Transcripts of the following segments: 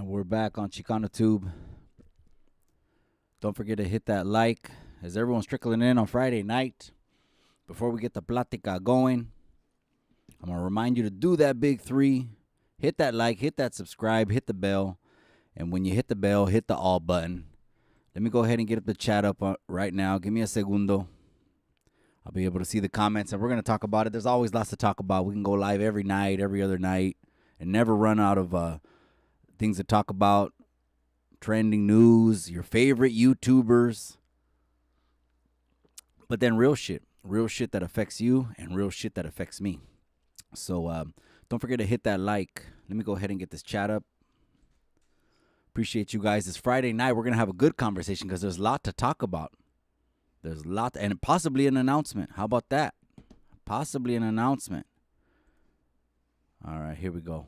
We're back on Chicano Tube. Don't forget to hit that like as everyone's trickling in on Friday night. Before we get the plática going, I'm going to remind you to do that big three. Hit that like, hit that subscribe, hit the bell. And when you hit the bell, hit the all button. Let me go ahead and get up the chat up right now. Give me a segundo. I'll be able to see the comments, and we're going to talk about it. There's always lots to talk about. We can go live every night, every other night, and never run out of things to talk about. Trending news, your favorite YouTubers. But then real shit that affects you and real shit that affects me. So don't forget to hit that like. Let me go ahead and get this chat up. Appreciate you guys. It's Friday night. We're going to have a good conversation because there's a lot to talk about. There's a lot, and possibly an announcement. How about that? Possibly an announcement. All right, here we go.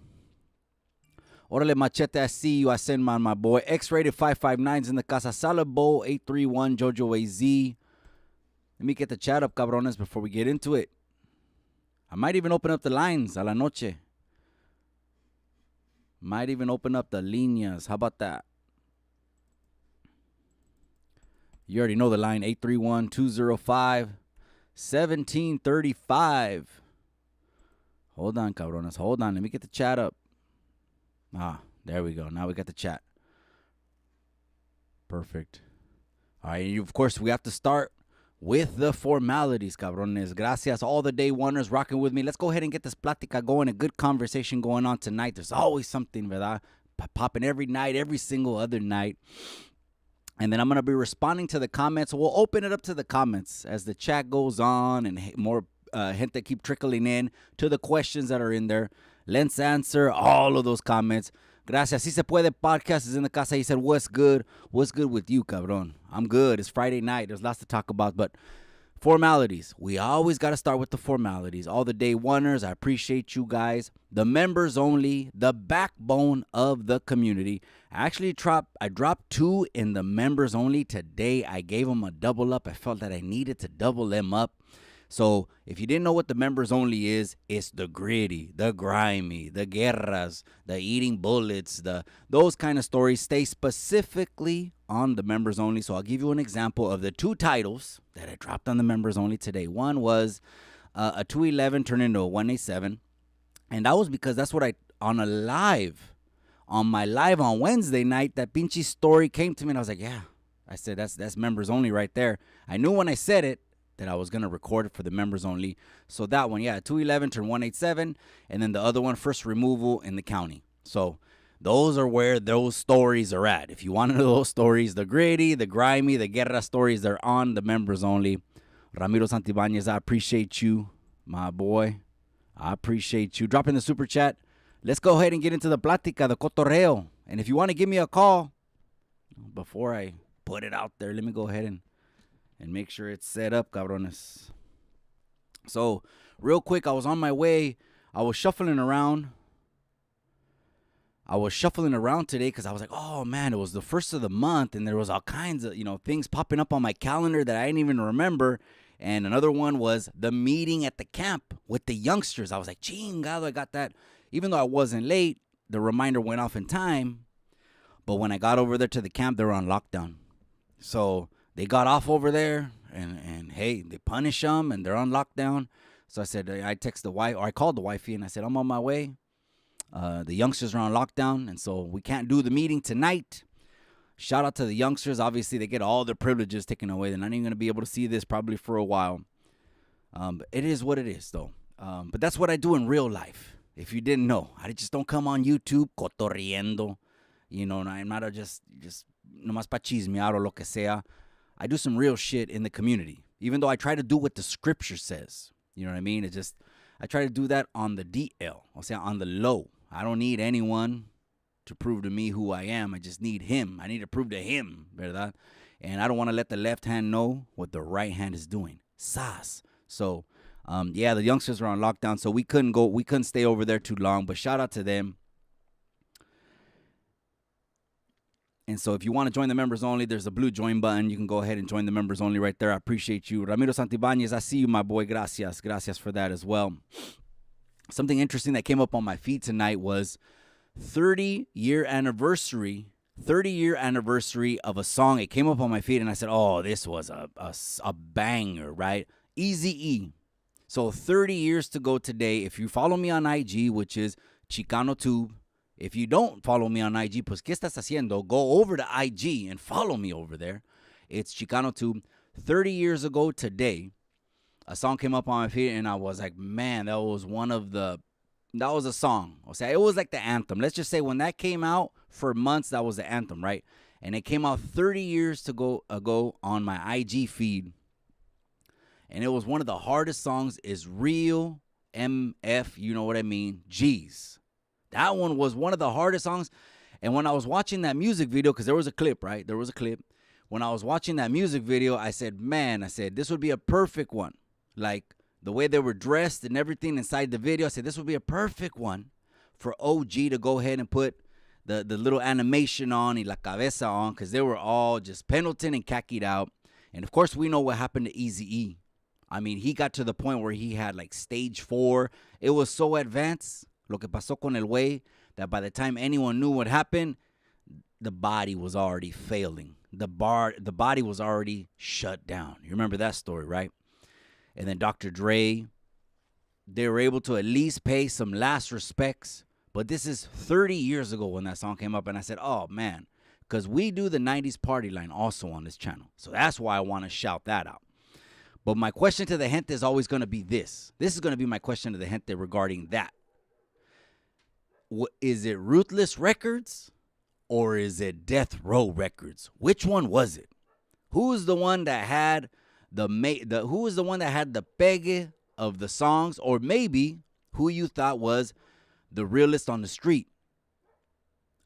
Orale Machete, I see you. I send my boy. X-Rated 559's in the casa. Salad Bowl 831, Jojo AZ. Let me get the chat up, cabrones, before we get into it. I might even open up the lines a la noche. Might even open up the líneas. How about that? You already know the line, 831-205-1735. Hold on, cabrones. Hold on. Let me get the chat up. There we go. Now we got the chat. Perfect. All right, of course, we have to start with the formalities, cabrones. Gracias, all the day oneers rocking with me. Let's go ahead and get this plática going. A good conversation going on tonight. There's always something, ¿verdad? Popping every night, every single other night. And then I'm going to be responding to the comments. We'll open it up to the comments as the chat goes on and more gente keep trickling in to the questions that are in there. Let's answer all of those comments. Gracias. Si se puede podcast is in the casa. He said, what's good? What's good with you, cabron? I'm good. It's Friday night. There's lots to talk about, but formalities. We always got to start with the formalities. All the day oneers, I appreciate you guys. The members only, the backbone of the community. I dropped 2 in the members only today. I gave them a double up. I felt that I needed to double them up. So if you didn't know what the members only is, it's the gritty, the grimy, the guerras, the eating bullets, those kind of stories. Stay specifically on the members only. So I'll give you an example of the 2 titles that I dropped on the members only today. One was a 211 turned into a 187. And that was because that's what on my live on Wednesday night, that pinchy story came to me and I was like, yeah, I said, that's members only right there. I knew when I said it that I was going to record it for the members only. So that one, 211 turned 187. And then the other one, first removal in the county. So those are where those stories are at. If you want to know those stories, the gritty, the grimy, the guerra stories, they're on the members only. Ramiro Santibáñez, I appreciate you, my boy. I appreciate you. Dropping the super chat. Let's go ahead and get into the plática, the cotorreo. And if you want to give me a call, before I put it out there, let me go ahead and make sure it's set up, cabrones. So, real quick, I was on my way. I was shuffling around today because I was like, oh, man, it was the first of the month, and there was all kinds of, things popping up on my calendar that I didn't even remember. And another one was the meeting at the camp with the youngsters. I was like, chingado, I got that. Even though I wasn't late, the reminder went off in time. But when I got over there to the camp, they were on lockdown. So they got off over there, and hey, they punish them, and they're on lockdown. So I said, I called the wifey, and I said, I'm on my way. The youngsters are on lockdown, and so we can't do the meeting tonight. Shout out to the youngsters. Obviously, they get all their privileges taken away. They're not even going to be able to see this probably for a while. It is what it is, though. But that's what I do in real life. If you didn't know, I just don't come on YouTube cotorriendo. I'm not just nomás pa chismear o lo que sea. I do some real shit in the community, even though I try to do what the scripture says. You know what I mean? I try to do that on the DL, on the low. I don't need anyone to prove to me who I am. I just need him. I need to prove to him, ¿verdad? And I don't want to let the left hand know what the right hand is doing. Sas. So, the youngsters were on lockdown, so we couldn't stay over there too long, but shout out to them. And so if you want to join the members only, there's a blue join button. You can go ahead and join the members only right there. I appreciate you. Ramiro Santibáñez, I see you, my boy. Gracias. Gracias for that as well. Something interesting that came up on my feed tonight was 30-year anniversary. 30-year anniversary of a song. It came up on my feed, and I said, "Oh, this was a banger, right?" Easy. So 30 years to go today. If you follow me on IG, which is ChicanoTube. If you don't follow me on IG, pues ¿qué estás haciendo? Go over to IG and follow me over there. It's ChicanoTube. 30 years ago today, a song came up on my feed, and I was like, man, that was a song. O sea, it was like the anthem. Let's just say when that came out for months, that was the anthem, right? And it came out 30 years ago on my IG feed. And it was one of the hardest songs, is Real MF, you know what I mean, G's. That one was one of the hardest songs. And when I was watching that music video, because there was a clip, right? There was a clip. When I was watching that music video, I said, this would be a perfect one. Like the way they were dressed and everything inside the video, I said, this would be a perfect one for OG to go ahead and put the little animation on y la cabeza on, because they were all just Pendleton and khakied out. And of course, we know what happened to Eazy-E. I mean, he got to the point where he had like stage 4. It was so advanced, lo que pasó con el güey, that by the time anyone knew what happened, the body was already failing. The body was already shut down. You remember that story, right? And then Dr. Dre, they were able to at least pay some last respects. But this is 30 years ago when that song came up, and I said, oh, man, because we do the 90s party line also on this channel. So that's why I want to shout that out. But my question to the gente is always going to be this. This is going to be my question to the gente regarding that. Is it Ruthless Records or is it Death Row Records? Which one was it? Who is the one that had who is the one that had the pegue of the songs, or maybe who you thought was the realest on the street?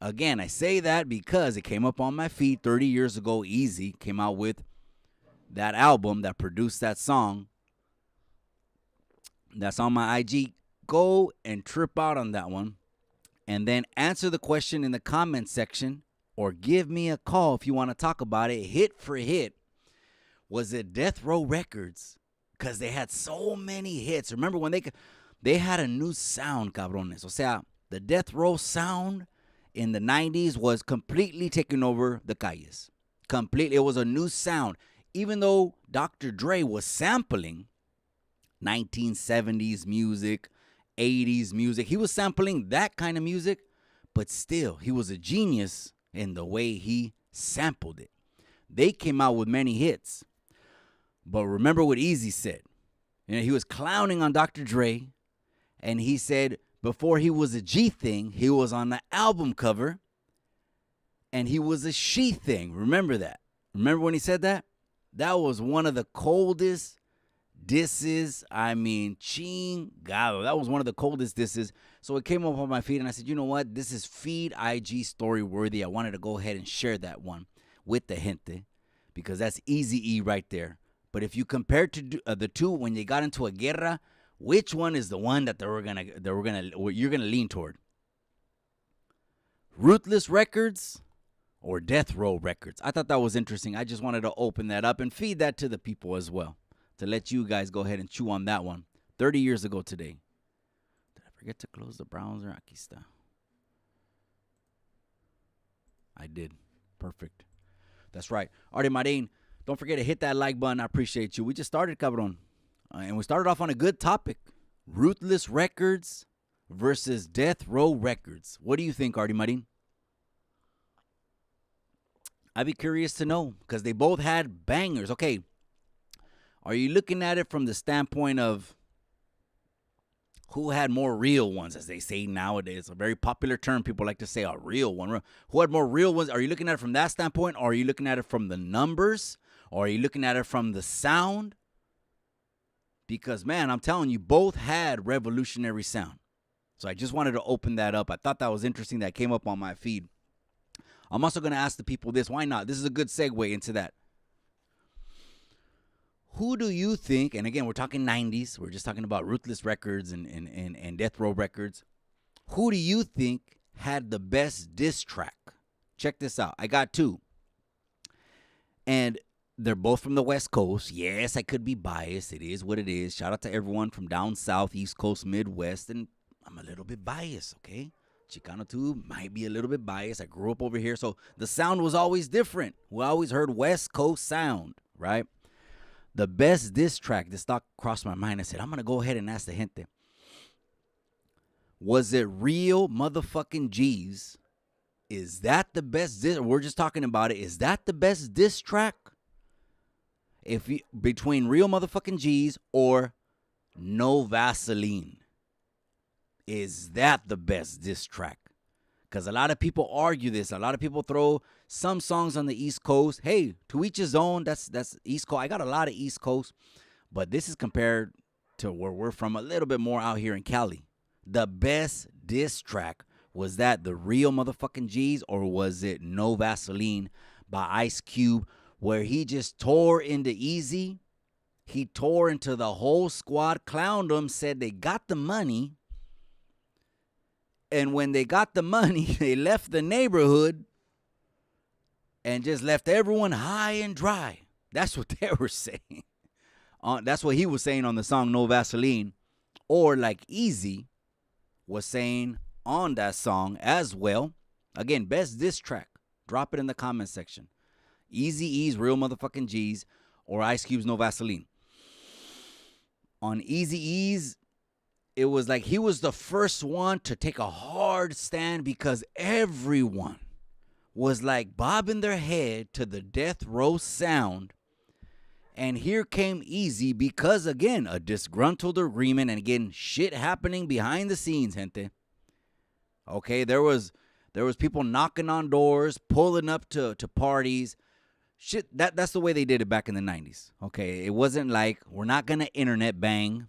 Again, I say that because it came up on my feed 30 years ago. Easy came out with that album that produced that song. That's on my IG. Go and trip out on that one. And then answer the question in the comment section, or give me a call if you want to talk about it, hit for hit. Was it Death Row Records? Because they had so many hits. Remember when they had a new sound, cabrones. O sea, the Death Row sound in the 90s was completely taking over the calles. Completely. It was a new sound. Even though Dr. Dre was sampling 1970s music, 80s music, he was sampling that kind of music, but still, he was a genius in the way he sampled it. They came out with many hits. But remember what Eazy said. You know, he was clowning on Dr. Dre, and he said before he was a G thing, he was on the album cover, and he was a she thing. Remember that? Remember when he said that? That was one of the coldest disses. I mean, chingado. That was one of the coldest disses. So it came up on my feed, and I said, you know what? This is feed IG story worthy. I wanted to go ahead and share that one with the gente, because that's Eazy-E right there. But if you compare to the two, when they got into a guerra, which one is the one that you're gonna lean toward? Ruthless Records or Death Row Records? I thought that was interesting. I just wanted to open that up and feed that to the people as well, to let you guys go ahead and chew on that one. 30 years ago today. Did I forget to close the browser? Aquí está. I did. Perfect. That's right. Artie Marin, don't forget to hit that like button. I appreciate you. We just started, cabron. And we started off on a good topic. Ruthless Records versus Death Row Records. What do you think, Artie Marin? I'd be curious to know, because they both had bangers. Okay, are you looking at it from the standpoint of who had more real ones, as they say nowadays? A very popular term. People like to say a real one. Who had more real ones? Are you looking at it from that standpoint, or are you looking at it from the numbers, or are you looking at it from the sound? Because, man, I'm telling you, both had revolutionary sound. So I just wanted to open that up. I thought that was interesting. That came up on my feed. I'm also going to ask the people this. Why not? This is a good segue into that. Who do you think, and again, we're talking 90s. We're just talking about Ruthless Records and Death Row Records. Who do you think had the best diss track? Check this out. I got two. And they're both from the West Coast. Yes, I could be biased. It is what it is. Shout out to everyone from down south, East Coast, Midwest. And I'm a little bit biased, okay? Chicano too, might be a little bit biased. I grew up over here, so the sound was always different. We always heard West Coast sound, right? The best diss track, this thought crossed my mind. I said, I'm going to go ahead and ask the gente. Was it Real Motherfucking G's? Is that the best diss? We're just talking about it. Is that the best diss track? If you, between Real Motherfucking G's or No Vaseline, is that the best diss track? Because a lot of people argue this. A lot of people throw some songs on the East Coast. Hey, to each his own. That's East Coast. I got a lot of East Coast, but this is compared to where we're from, a little bit more out here in Cali. The best diss track, was that the Real Motherfucking G's or was it No Vaseline by Ice Cube, where he just tore into Easy? He tore into the whole squad, clowned them, said they got the money. And when they got the money, they left the neighborhood and just left everyone high and dry. That's what they were saying. That's what he was saying on the song No Vaseline. Or like Easy was saying on that song as well. Again, best diss track. Drop it in the comment section. Eazy-E's Real Motherfucking G's or Ice Cube's No Vaseline. On Eazy-E's, it was like he was the first one to take a hard stand because everyone was like bobbing their head to the death row sound. And here came Easy because, again, a disgruntled agreement and, again, shit happening behind the scenes, gente. Okay, there was people knocking on doors, pulling up to parties. Shit, that's the way they did it back in the 90s. Okay, it wasn't like we're not going to internet bang.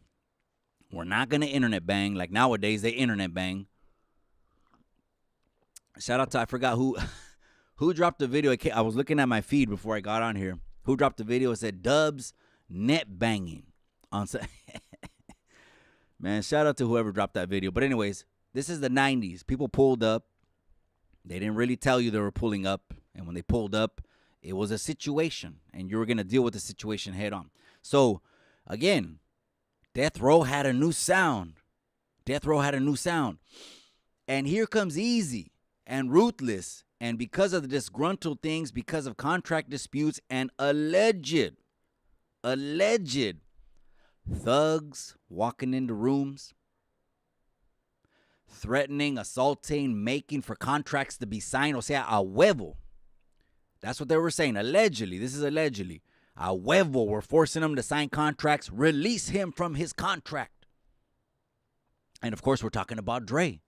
We're not going to internet bang. Like nowadays, they internet bang. Shout out to, I forgot who dropped the video. I was looking at my feed before I got on here. Who dropped the video? It said Dubs net banging. Man, shout out to whoever dropped that video. But anyways, this is the 90s. People pulled up. They didn't really tell you they were pulling up. And when they pulled up, it was a situation. And you were going to deal with the situation head on. So, again, Death Row had a new sound. Death Row had a new sound. And here comes Easy and Ruthless. And because of the disgruntled things, because of contract disputes and alleged thugs walking into rooms, threatening, assaulting, making for contracts to be signed, o sea, a huevo. That's what they were saying. Allegedly. This is allegedly. A huevo. We're forcing him to sign contracts. Release him from his contract. And, of course, we're talking about Dre.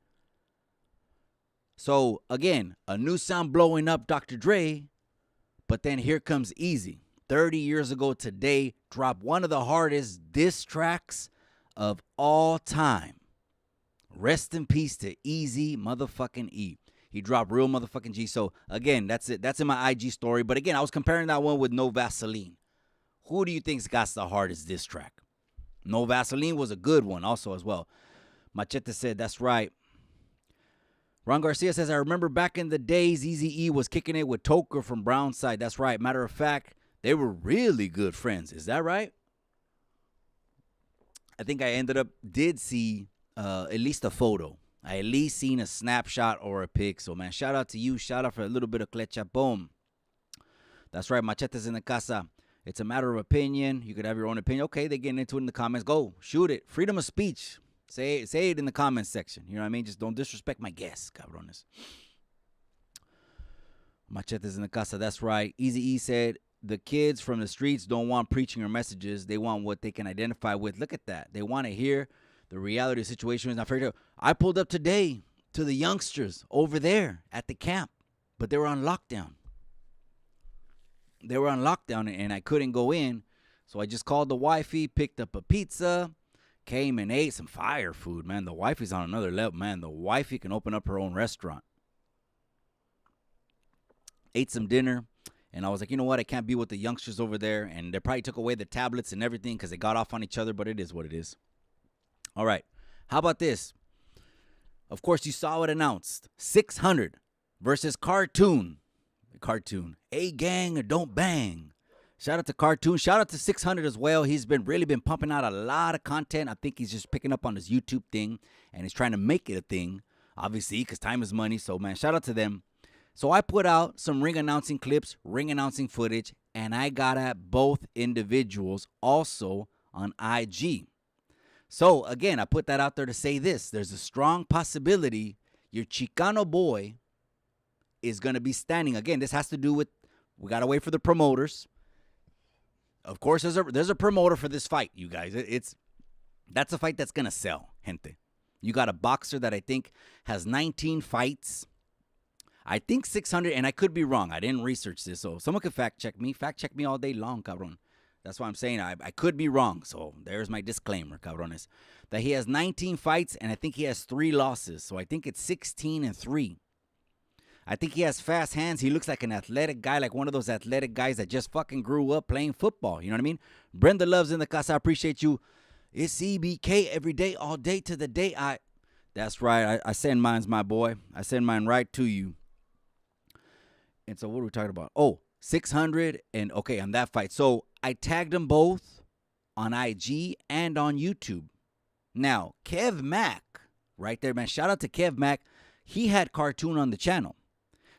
So, again, a new sound blowing up Dr. Dre. But then here comes Easy. 30 years ago today, dropped one of the hardest diss tracks of all time. Rest in peace to Easy motherfucking E. He dropped Real Motherfucking G. So, again, that's it. That's in my IG story. But, again, I was comparing that one with No Vaseline. Who do you think's got the hardest diss track? No Vaseline was a good one also as well. Machete said, that's right. Ron Garcia says, I remember back in the days, Eazy-E was kicking it with Toker from Brownside. That's right. Matter of fact, they were really good friends. Is that right? I think I did see at least a photo. I at least seen a snapshot or a pic. So, man, shout out to you. Shout out for a little bit of clecha. Boom. That's right. Machetes in the casa. It's a matter of opinion. You could have your own opinion. Okay, they're getting into it in the comments. Go. Shoot it. Freedom of speech. Say it in the comments section. You know what I mean? Just don't disrespect my guests, cabrones. Machetes in the casa. That's right. Eazy-E said, the kids from the streets don't want preaching or messages. They want what they can identify with. Look at that. They want to hear the reality of the situation. Is not fair. I pulled up today to the youngsters over there at the camp, but they were on lockdown. They were on lockdown, and I couldn't go in. So I just called the wifey, picked up a pizza, came and ate some fire food, man. The wifey's on another level, man. The wifey can open up her own restaurant. Ate some dinner, and I was like, you know what? I can't be with the youngsters over there. And they probably took away the tablets and everything because they got off on each other, but it is what it is. All right. How about this? Of course, you saw it announced. 600 versus Cartoon. A-gang or don't bang. Shout out to Cartoon. Shout out to 600 as well. He's really been pumping out a lot of content. I think he's just picking up on his YouTube thing, and he's trying to make it a thing. obviously, because time is money. So, man, shout out to them. So I put out some ring announcing clips, ring announcing footage, and I got at both individuals also on IG. So, again, I put that out there to say this. There's a strong possibility your Chicano boy is going to be standing. Again, this has to do with, we got to wait for the promoters. Of course, there's a promoter for this fight, you guys. That's a fight that's going to sell, gente. You got a boxer that I think has 19 fights. I think 600, and I could be wrong. I didn't research this, so someone could fact check me. Fact check me all day long, cabron. That's why I'm saying I could be wrong. So there's my disclaimer, cabrones. That he has 19 fights, and I think he has 3 losses. So I think it's 16-3. I think he has fast hands. He looks like an athletic guy, like one of those athletic guys that just fucking grew up playing football. You know what I mean? Brenda Loves in the casa. I appreciate you. It's CBK every day, all day to the day. That's right. I send mine's my boy. I send mine right to you. And so what are we talking about? Oh, 600 and okay, on that fight. So I tagged them both on IG and on YouTube. Now, Kev Mack, right there, man. Shout out to Kev Mack. He had cartoon on the channel.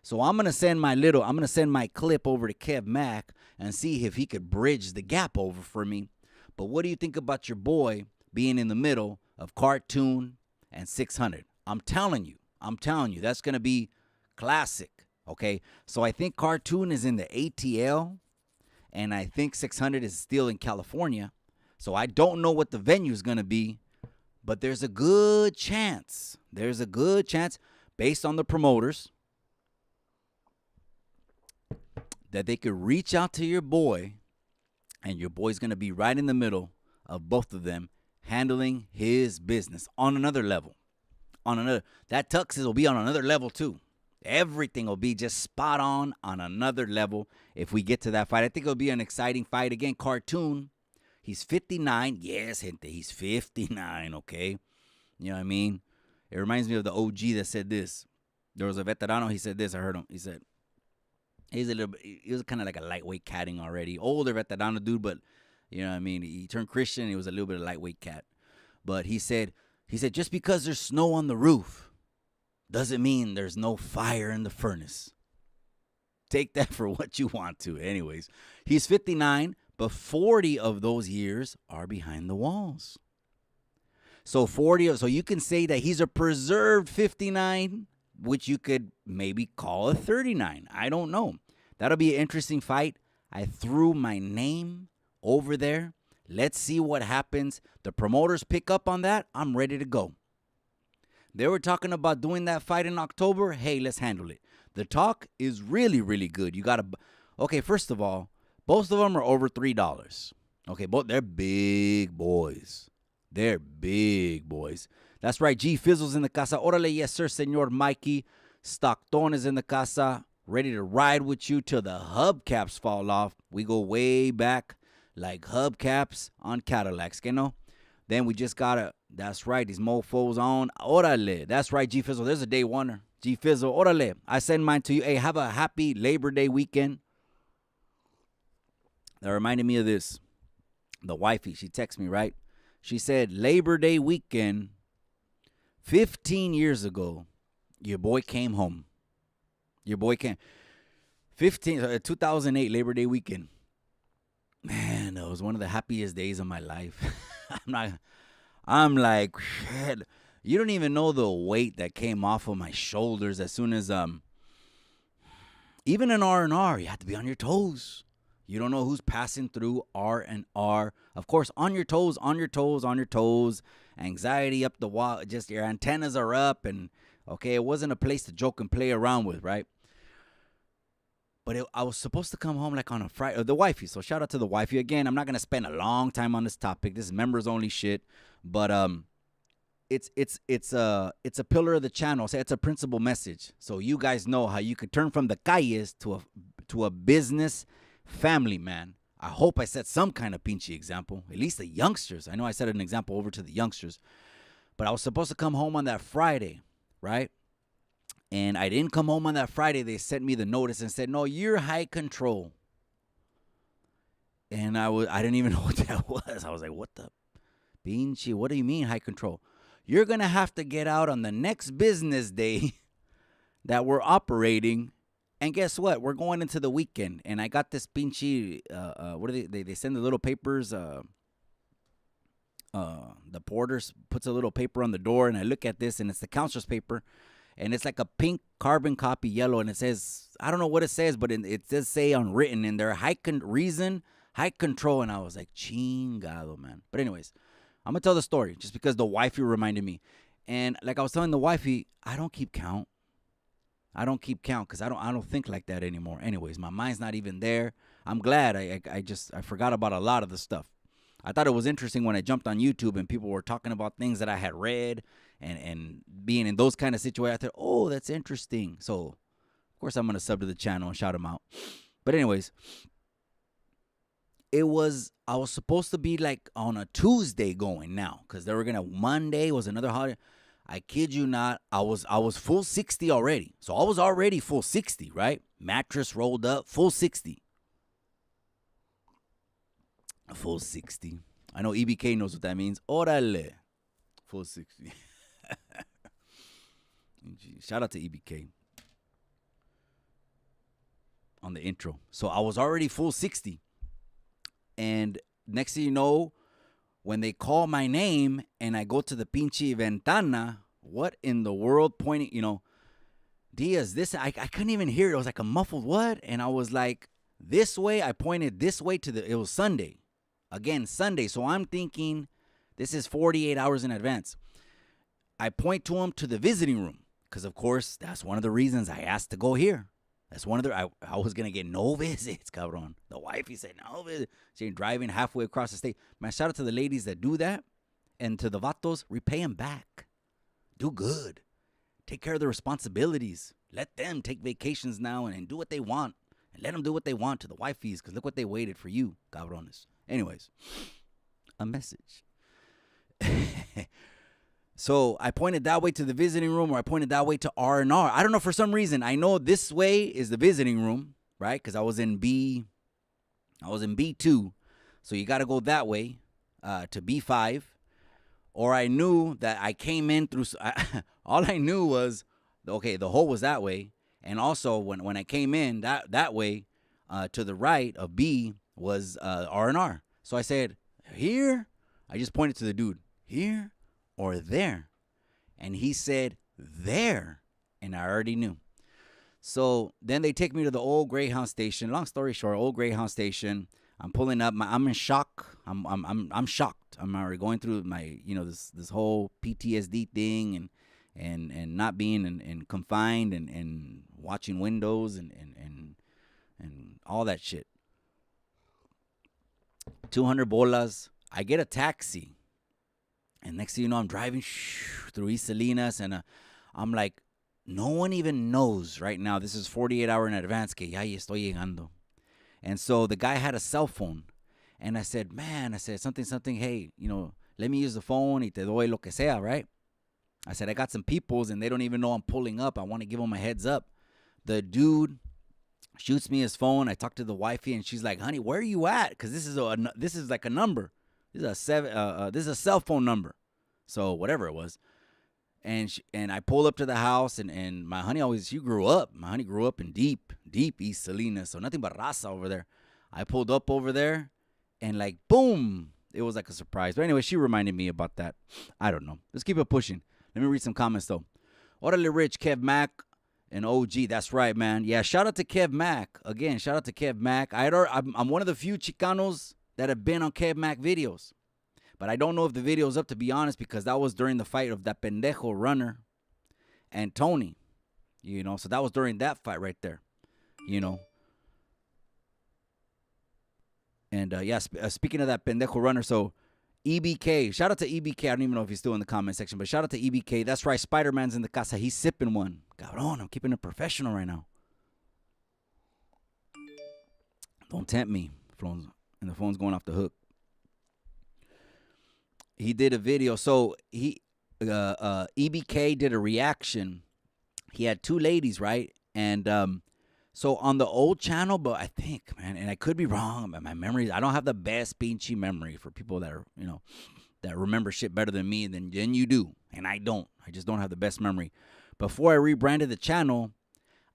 So I'm gonna send my clip over to Kev Mack and see if he could bridge the gap over for me. But what do you think about your boy being in the middle of cartoon and 600? I'm telling you, that's gonna be classic. Okay, so I think cartoon is in the ATL, and I think 600 is still in California. So I don't know what the venue is gonna be, but there's a good chance. Based on the promoters that they could reach out to your boy, and your boy's going to be right in the middle of both of them handling his business on another level. That Tuxes will be on another level too. Everything will be just spot on another level if we get to that fight. I think it'll be an exciting fight. Again, cartoon, he's 59. Yes, gente, he's 59, okay? You know what I mean? It reminds me of the OG that said this. There was a veterano, he said this, I heard him. He said, he was kind of like a lightweight catting already. Older veterano dude, but you know what I mean? He turned Christian, he was a little bit of lightweight cat. But he said, just because there's snow on the roof doesn't mean there's no fire in the furnace. Take that for what you want to. Anyways, he's 59, but 40 of those years are behind the walls. So you can say that he's a preserved 59, which you could maybe call a 39. I don't know. That'll be an interesting fight. I threw my name over there. Let's see what happens. The promoters pick up on that. I'm ready to go. They were talking about doing that fight in October. Hey, let's handle it. The talk is really, really good. Okay, first of all, both of them are over $3. Okay, they're big boys. That's right. G Fizzle's in the casa. Orale, yes, sir, Senor Mikey. Stockton is in the casa. Ready to ride with you till the hubcaps fall off. We go way back like hubcaps on Cadillacs, you know? Then we just that's right, these mofos on. Orale. That's right, G Fizzle. There's a day oneer. G Fizzle. Orale. I send mine to you. Hey, have a happy Labor Day weekend. That reminded me of this. The wifey, she texted me, right? She said, Labor Day weekend, 15 years ago, your boy came home. 2008 Labor Day weekend. Man, that was one of the happiest days of my life. I'm like, shit. You don't even know the weight that came off of my shoulders as soon as, even in R&R, you have to be on your toes. You don't know who's passing through R&R. Of course, on your toes. Anxiety up the wall. Just your antennas are up. And, okay, it wasn't a place to joke and play around with, right? But I was supposed to come home like on a Friday. The wifey. So shout out to the wifey. Again, I'm not going to spend a long time on this topic. This is members only shit. But it's a pillar of the channel. It's a principal message. So you guys know how you could turn from the calles to a business family, man. I hope I set some kind of pinchy example. At least the youngsters. I know I set an example over to the youngsters. But I was supposed to come home on that Friday, right? And I didn't come home on that Friday. They sent me the notice and said, no, you're high control. And I didn't even know what that was. I was like, what the pinchy? What do you mean high control? you're going to have to get out on the next business day that we're operating. And guess what? We're going into the weekend. And I got this pinchy, what do they send the little papers. The porter puts a little paper on the door, and I look at this, and it's the counselor's paper. And it's like a pink carbon copy yellow, and it says, I don't know what it says, but it does say unwritten in there, height control. And I was like, chingado, man. But anyways, I'm going to tell the story just because the wifey reminded me. And like I was telling the wifey, I don't keep count because I don't think like that anymore. Anyways, my mind's not even there. I'm glad I forgot about a lot of the stuff. I thought it was interesting when I jumped on YouTube and people were talking about things that I had read and being in those kind of situations. I thought, oh, that's interesting. So, of course, I'm going to sub to the channel and shout them out. But anyways, I was supposed to be like on a Tuesday going now because they were going to, Monday was another holiday. I kid you not, I was full 60 already. So I was already full 60, right? Mattress rolled up, full 60. Full 60. I know EBK knows what that means. Orale. Full 60. Shout out to EBK on the intro. So I was already full 60. And next thing you know, when they call my name and I go to the pinche ventana, what in the world pointing, Diaz, this, I couldn't even hear it. It was like a muffled what? And I was like, this way. I pointed this way it was Sunday. Again, Sunday. So I'm thinking this is 48 hours in advance. I point to him to the visiting room because, of course, that's one of the reasons I asked to go here. That's one of I was going to get no visits, cabron. The wifey said no visits. She's driving halfway across the state. Man, shout out to the ladies that do that. And to the vatos, repay them back. Do good. Take care of their responsibilities. Let them take vacations now and do what they want. And let them do what they want to the wifeys because look what they waited for you, cabrones. Anyways, a message. So I pointed that way to the visiting room, or I pointed that way to R&R. I don't know, for some reason. I know this way is the visiting room, right? Because I was in B2. So you got to go that way to B5. Or I knew that I came in through, all I knew was, okay, the hole was that way. And also when I came in that way to the right of B was R&R. So I said, here? I just pointed to the dude, here or there? And he said, there. And I already knew. So then they take me to the old Greyhound station. Long story short, old Greyhound station. I'm pulling up. I'm in shock. I'm shocked. I'm already going through my, this whole PTSD thing and not being in confined and watching windows and all that shit. 200 bolas. I get a taxi. And next thing you know, I'm driving through East Salinas. And I'm like, no one even knows right now. This is 48 hours in advance que ya estoy llegando. And so the guy had a cell phone. And I said, something, hey, let me use the phone y te doy lo que sea, right? I said, I got some peoples and they don't even know I'm pulling up. I want to give them a heads up. The dude shoots me his phone. I talk to the wifey and she's like, honey, where are you at? Because this is like a number. This is a cell phone number. So whatever it was. And I pull up to the house and my honey grew up. My honey grew up in deep East Salinas. So nothing but raza over there. I pulled up over there and like, boom. It was like a surprise. But anyway, she reminded me about that. I don't know. Let's keep it pushing. Let me read some comments though. Orale Rich, Kev Mack, and OG. That's right, man. Yeah, shout out to Kev Mack. Again, shout out to Kev Mack. I'm one of the few Chicanos that have been on Kev Mack videos. But I don't know if the video's up, to be honest, because that was during the fight of that pendejo runner and Tony. So that was during that fight right there. And, speaking of that pendejo runner, so EBK. Shout out to EBK. I don't even know if he's still in the comment section, but shout out to EBK. That's right. Spider-Man's in the casa. He's sipping one. Cabrón, I'm keeping it professional right now. Don't tempt me. And the phone's going off the hook. He did a video. So EBK did a reaction. He had two ladies, right? And so on the old channel, but I think, man, and I could be wrong, but my memory, I don't have the best pinchy memory for people that are, that remember shit better than me than you do. And I don't. I just don't have the best memory. Before I rebranded the channel,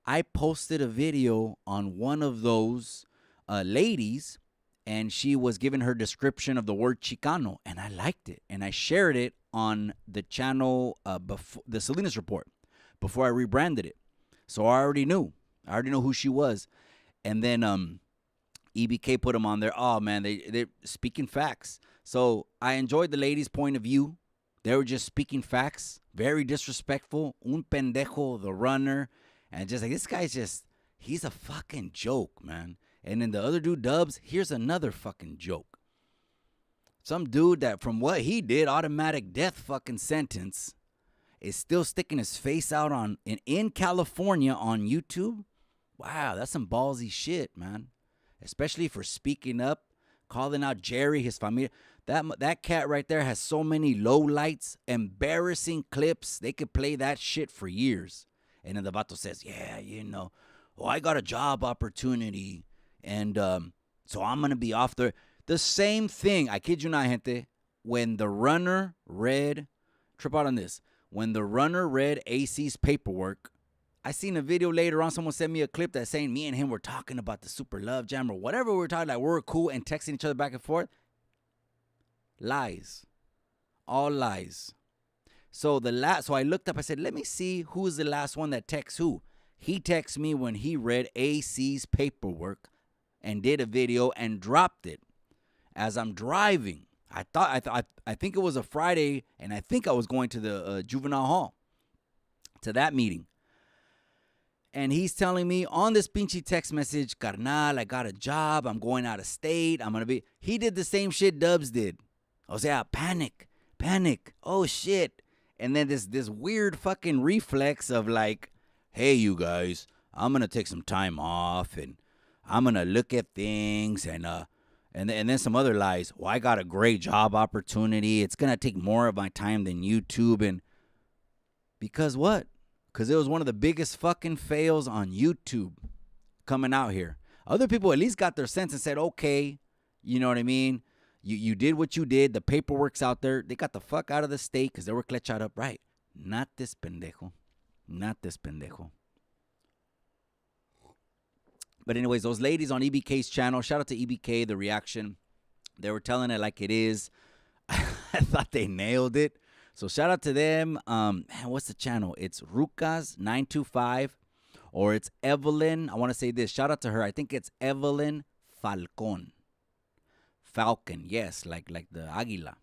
I posted a video on one of those ladies, and she was giving her description of the word Chicano, and I liked it. And I shared it on the channel, before the Salinas Report, before I rebranded it. So I already knew who she was. And then EBK put them on there. Oh, man, they're speaking facts. So I enjoyed the lady's point of view. They were just speaking facts. Very disrespectful. Un pendejo, the runner. And just like, this guy's just, he's a fucking joke, man. And then the other dude, Dubs, here's another fucking joke. Some dude that from what he did, automatic death fucking sentence, is still sticking his face out in California on YouTube. Wow, that's some ballsy shit, man. Especially for speaking up, calling out Jerry, his family. That cat right there has so many lowlights, embarrassing clips. They could play that shit for years. And then the vato says, yeah, I got a job opportunity. And so I'm going to be off there. The same thing, I kid you not, gente, when the runner read, trip out on this, when the runner read AC's paperwork, I seen a video later on, someone sent me a clip that's saying me and him were talking about the Super Love Jam or whatever we were talking, like we were cool and texting each other back and forth. Lies. All lies. So I looked up, I said, let me see who's the last one that texts who. He texted me when he read AC's paperwork and did a video and dropped it as I'm driving. I think it was a Friday, and I think I was going to the juvenile hall, to that meeting. And he's telling me on this pinchy text message, carnal, I got a job. I'm going out of state. I'm going to be. He did the same shit Dubs did. I was like, panic. Oh, shit. And then this weird fucking reflex of like, hey, you guys, I'm going to take some time off and I'm going to look at things and then some other lies. Well, I got a great job opportunity. It's going to take more of my time than YouTube. And because what? Because it was one of the biggest fucking fails on YouTube coming out here. Other people at least got their sense and said, okay, you know what I mean? You did what you did. The paperwork's out there. They got the fuck out of the state because they were clechad up right. Not this pendejo. But anyways, those ladies on EBK's channel, shout out to EBK, the reaction. They were telling it like it is. I thought they nailed it. So shout out to them. Man, what's the channel? It's Rucas925 or it's Evelyn. I want to say this. Shout out to her. I think it's Evelyn Falcon. Falcon, yes, like the águila.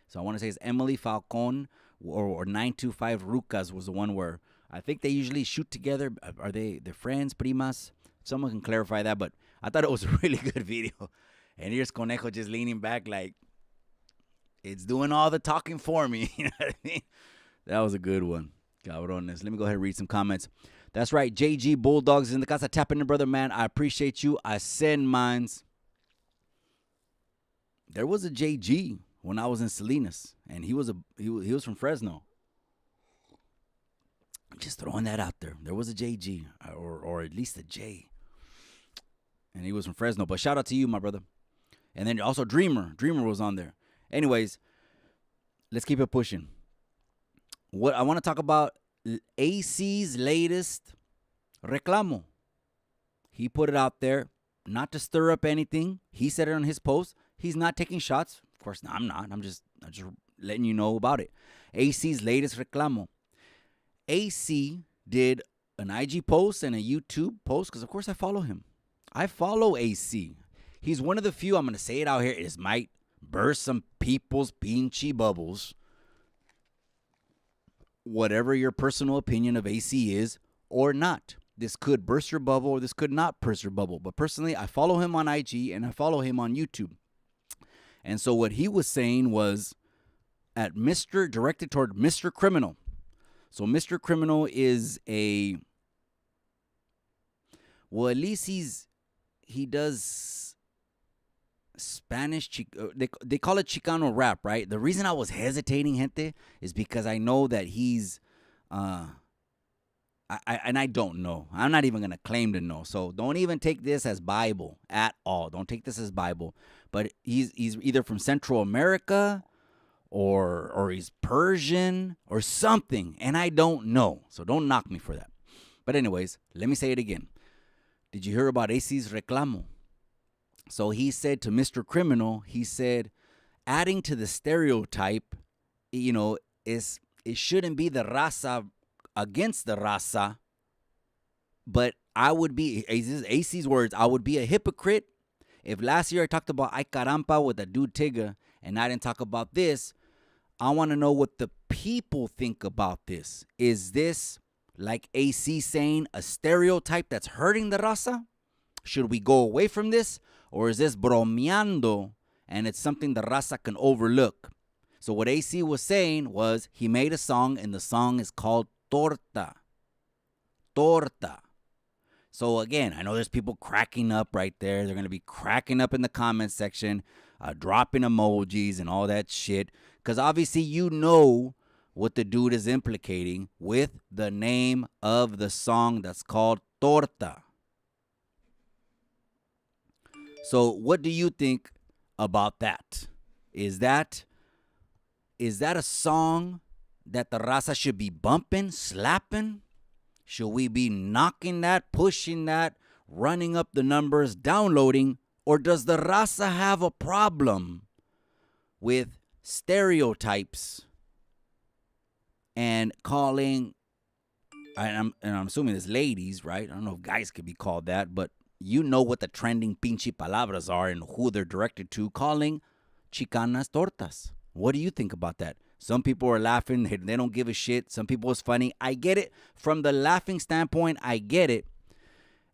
So I want to say it's Emily Falcon or 925 Rucas was the one where I think they usually shoot together. Are they're friends, primas? Someone can clarify that, but I thought it was a really good video. And here's Conejo just leaning back like, it's doing all the talking for me. You know what I mean? That was a good one. Cabrones. Let me go ahead and read some comments. That's right. JG Bulldogs is in the casa. Tapping in, brother, man. I appreciate you. I send mines. There was a JG when I was in Salinas, and he was from Fresno. Just throwing that out there. There was a JG, or at least a J. And he was from Fresno. But shout out to you, my brother. And then also Dreamer. Dreamer was on there. Anyways, let's keep it pushing. What I want to talk about, AC's latest reclamo. He put it out there, not to stir up anything. He said it on his post. He's not taking shots. Of course, no, I'm not. I'm just letting you know about it. AC's latest reclamo. AC did an IG post and a YouTube post because, of course, I follow him. I follow AC. He's one of the few, I'm going to say it out here, it might burst some people's pinchy bubbles. Whatever your personal opinion of AC is or not. This could burst your bubble or this could not burst your bubble. But personally, I follow him on IG and I follow him on YouTube. And so what he was saying was directed toward Mr. Criminal. So Mr. Criminal is at least he does Spanish, they call it Chicano rap, right? The reason I was hesitating, gente, is because I know that he's, I don't know. I'm not even going to claim to know. So don't even take this as Bible at all. Don't take this as Bible. But he's either from Central America or he's Persian or something, and I don't know. So don't knock me for that. But anyways, let me say it again. Did you hear about AC's reclamo? So he said to Mr. Criminal, he said, adding to the stereotype, is it shouldn't be the raza against the raza, but I would be, AC's words, I would be a hypocrite if last year I talked about Ay Carampa with the dude Tigger and I didn't talk about this. I want to know what the people think about this. Is this, like AC saying, a stereotype that's hurting the raza? Should we go away from this? Or is this bromeando and it's something the raza can overlook? So what AC was saying was he made a song and the song is called Torta. Torta. So again, I know there's people cracking up right there. They're going to be cracking up in the comment section, dropping emojis and all that shit. Because obviously you know what the dude is implicating with the name of the song that's called Torta. So what do you think about that? Is that a song that the raza should be bumping, slapping? Should we be knocking that, pushing that, running up the numbers, downloading? Or does the raza have a problem with stereotypes and calling, and I'm assuming it's ladies, right? I don't know if guys could be called that, but you know what the trending pinche palabras are and who they're directed to, calling Chicanas tortas. What do you think about that? Some people are laughing. They don't give a shit. Some people it's funny. I get it. From the laughing standpoint, I get it.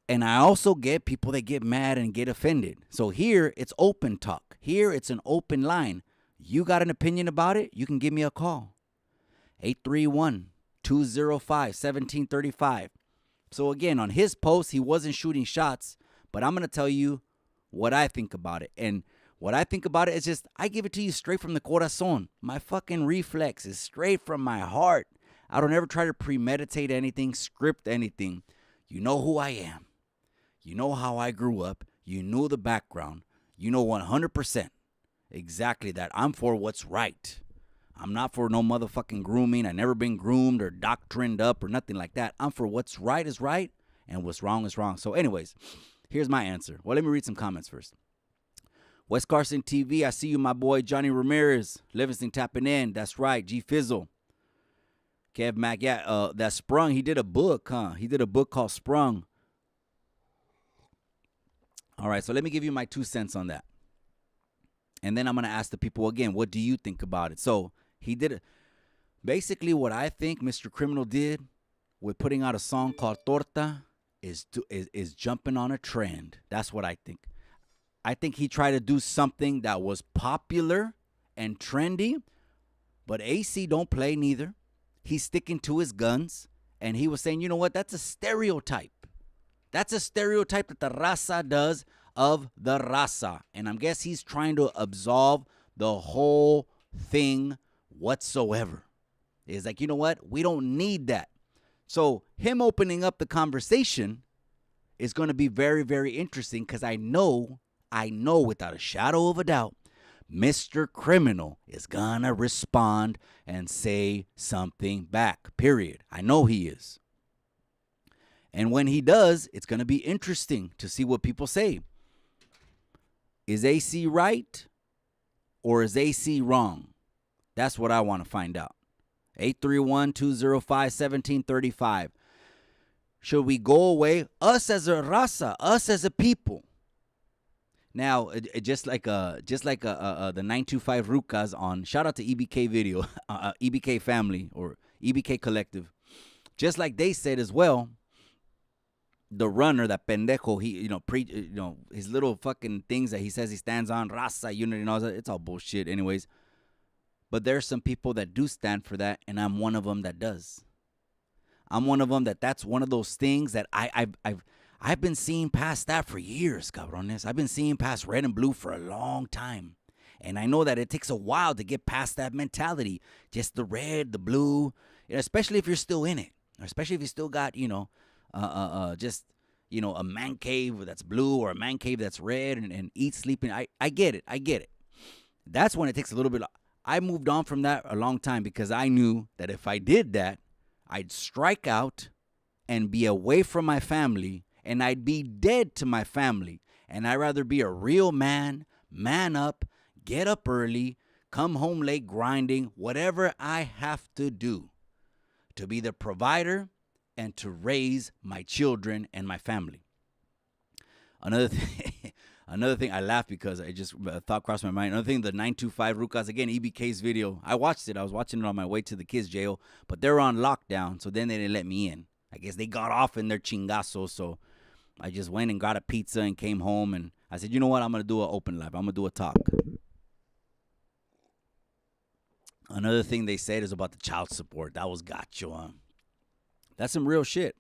And I also get people that get mad and get offended. So here, it's open talk. Here, it's an open line. You got an opinion about it? You can give me a call. 831-205-1735. So again, on his post, he wasn't shooting shots. But I'm going to tell you what I think about it. And what I think about it is just, I give it to you straight from the corazon. My fucking reflex is straight from my heart. I don't ever try to premeditate anything, script anything. You know who I am. You know how I grew up. You know the background. You know 100% exactly that. I'm for what's right. I'm not for no motherfucking grooming. I never been groomed or doctrined up or nothing like that. I'm for what's right is right and what's wrong is wrong. So anyways, here's my answer. Well, let me read some comments first. West Carson TV, I see you, my boy Johnny Ramirez. Livingston tapping in. That's right. G Fizzle. Kev Mack, yeah, that Sprung. He did a book, huh? He did a book called Sprung. All right, so let me give you my 2 cents on that. And then I'm going to ask the people again, what do you think about it? So he did it. Basically, what I think Mr. Criminal did with putting out a song called Torta is jumping on a trend. That's what I think. I think he tried to do something that was popular and trendy, but AC don't play neither. He's sticking to his guns, and he was saying, you know what, that's a stereotype. That's a stereotype that the raza does of the raza. And I guess he's trying to absolve the whole thing whatsoever. It's like, you know what, we don't need that. So him opening up the conversation is going to be very, very interesting because I know without a shadow of a doubt, Mr. Criminal is going to respond and say something back, period. I know he is. And when he does, it's going to be interesting to see what people say. Is AC right or is AC wrong? That's what I want to find out. 831-205-1735. Should we go away? Us as a raza, us as a people. Now, just like the 925 Rucas on, shout out to EBK Video, EBK Family or EBK Collective. Just like they said as well, the runner, that pendejo, he, his little fucking things that he says he stands on, raza, unity, and all that, it's all bullshit anyways. But there's some people that do stand for that, and I'm one of them that does. I'm one of them that's one of those things that I've been seeing past that for years, cabrones. I've been seeing past red and blue for a long time. And I know that it takes a while to get past that mentality. Just the red, the blue, especially if you're still in it. Especially if you still got, a man cave that's blue or a man cave that's red and eat, sleeping. I get it. That's when it takes a little bit. I moved on from that a long time because I knew that if I did that, I'd strike out and be away from my family, and I'd be dead to my family. And I'd rather be a real man, man up, get up early, come home late grinding, whatever I have to do to be the provider and to raise my children and my family. Another thing, I laughed because I just thought crossed my mind. Another thing, the 925 Rucas, again, EBK's video. I watched it. I was watching it on my way to the kids' jail, but they were on lockdown, so then they didn't let me in. I guess they got off in their chingazo, so I just went and got a pizza and came home, and I said, you know what? I'm going to do an open live. I'm going to do a talk. Another thing they said is about the child support. That was gacho. That's some real shit.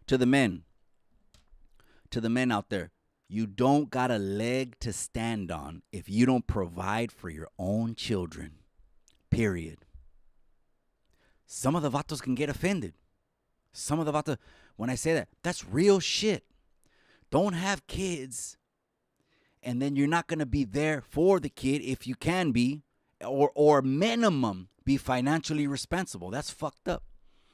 To the men out there, you don't got a leg to stand on if you don't provide for your own children. Period. Some of the vatos can get offended. Some of the vatos, when I say that, that's real shit. Don't have kids, and then you're not going to be there for the kid if you can be, or minimum be financially responsible. That's fucked up.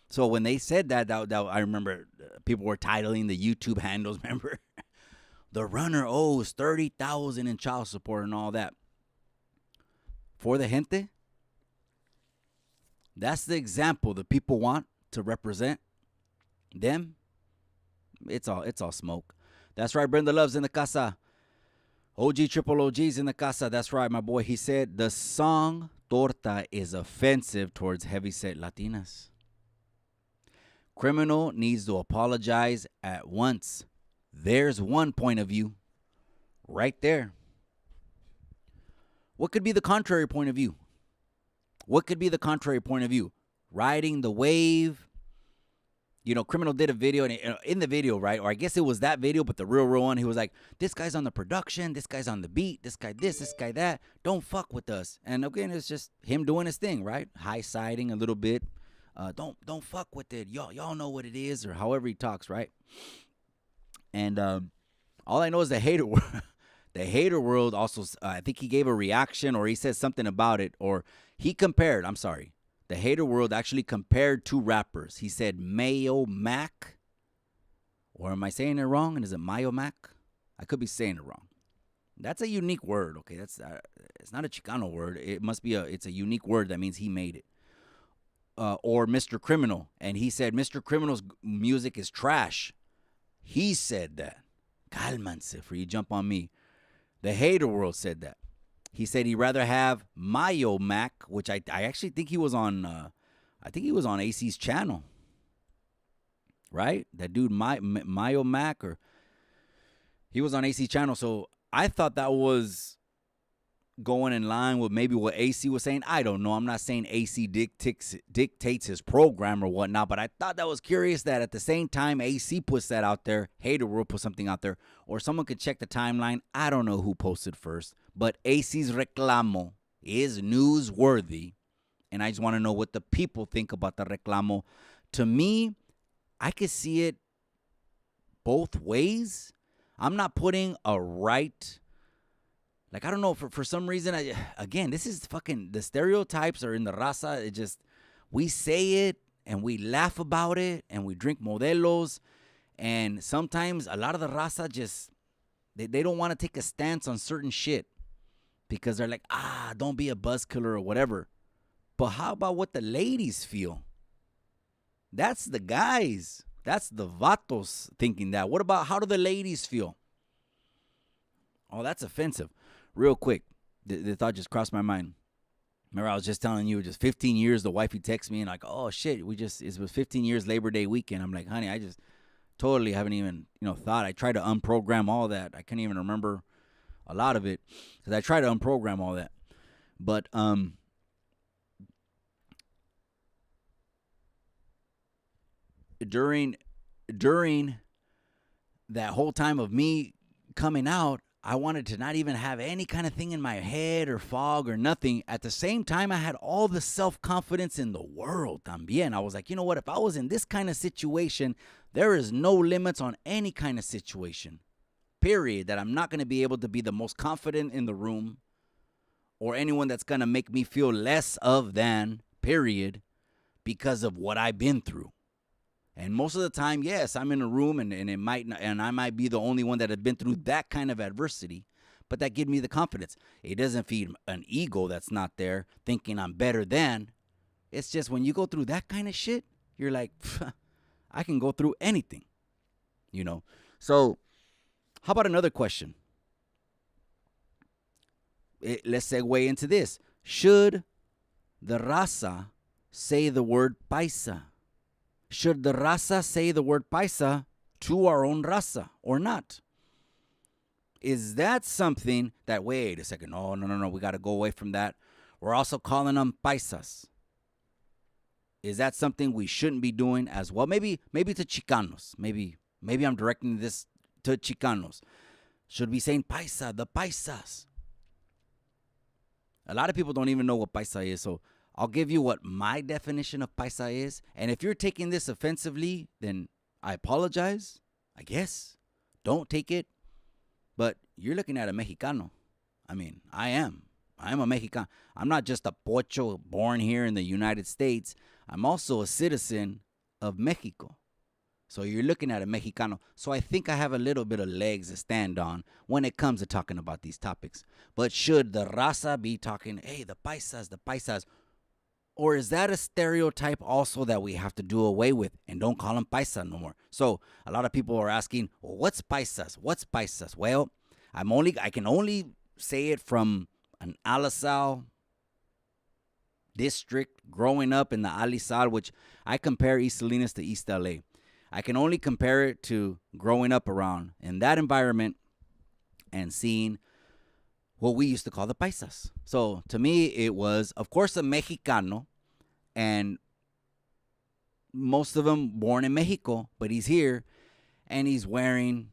So when they said that I remember people were titling the YouTube handles, remember? The runner owes $30,000 in child support and all that. For the gente, that's the example the people want to represent them. It's all smoke. That's right, Brenda Love's in the casa. OG Triple OG's in the casa. That's right, my boy. He said the song Torta is offensive towards heavyset Latinas. Criminal needs to apologize at once. There's one point of view right there. What could be the contrary point of view? What could be the contrary point of view? Riding the wave. You know, Criminal did a video, and in the video, right, or I guess it was that video, but the real one, he was like, this guy's on the production, this guy's on the beat, this guy this guy that, don't fuck with us. And again, it's just him doing his thing, right? High-siding a little bit. Don't fuck with it. Y'all know what it is, or however he talks, right? And all I know is the hater world. The hater world also, I think he gave a reaction, or he said something about it, or he compared, I'm sorry. The hater world actually compared two rappers. He said Mayo Mac, or am I saying it wrong? And is it Mayo Mac? I could be saying it wrong. That's a unique word, okay? That's it's not a Chicano word. It must be it's a unique word. That means he made it. Or Mr. Criminal, and he said Mr. Criminal's music is trash. He said that. Cálmanse, for you jump on me. The hater world said that. He said he'd rather have Mayo Mac, which I actually think he was on. I think he was on AC's channel, right? That dude Mayo Mac, or he was on AC's channel. So I thought that was going in line with maybe what AC was saying. I don't know. I'm not saying AC dictates his program or whatnot, but I thought that was curious that at the same time AC puts that out there, Hater World put something out there, or someone could check the timeline. I don't know who posted first, but AC's reclamo is newsworthy, and I just want to know what the people think about the reclamo. To me, I could see it both ways. I'm not putting a right... Like, I don't know, for some reason, again, this is fucking, the stereotypes are in the raza. It just, we say it, and we laugh about it, and we drink modelos, and sometimes a lot of the raza just, they don't want to take a stance on certain shit, because they're like, don't be a buzzkiller or whatever. But how about what the ladies feel? That's the guys. That's the vatos thinking that. What about, how do the ladies feel? Oh, that's offensive. Real quick, the thought just crossed my mind. Remember, I was just telling you, just 15 years, the wifey texts me and like, oh, shit, it was 15 years Labor Day weekend. I'm like, honey, I just totally haven't even, thought. I tried to unprogram all that. I can't even remember a lot of it because I tried to unprogram all that. But during that whole time of me coming out, I wanted to not even have any kind of thing in my head or fog or nothing. At the same time, I had all the self-confidence in the world también. I was like, you know what? If I was in this kind of situation, there is no limits on any kind of situation, period, that I'm not going to be able to be the most confident in the room or anyone that's going to make me feel less of than, period, because of what I've been through. And most of the time, yes, I'm in a room and it might not, and I might be the only one that had been through that kind of adversity, but that gives me the confidence. It doesn't feed an ego that's not there thinking I'm better than. It's just when you go through that kind of shit, you're like, I can go through anything, you know? So how about another question? Let's segue into this. Should the raza say the word paisa? Should the raza say the word paisa to our own raza or not? Is that something that, wait a second, no, we got to go away from that. We're also calling them paisas. Is that something we shouldn't be doing as well? Maybe to Chicanos. Maybe I'm directing this to Chicanos. Should we say paisa, the paisas? A lot of people don't even know what paisa is, so I'll give you what my definition of paisa is. And if you're taking this offensively, then I apologize, I guess. Don't take it. But you're looking at a Mexicano. I mean, I am a Mexicano. I'm not just a pocho born here in the United States. I'm also a citizen of Mexico. So you're looking at a Mexicano. So I think I have a little bit of legs to stand on when it comes to talking about these topics. But should the raza be talking, hey, the paisas? Or is that a stereotype also that we have to do away with and don't call them paisa no more? So a lot of people are asking, well, what's paisas? What's paisas? Well, I can only say it from an Alisal district growing up in the Alisal, which I compare East Salinas to East LA. I can only compare it to growing up around in that environment and seeing what we used to call the paisas. So to me, it was, of course, a Mexicano, and most of them born in Mexico, but he's here, and he's wearing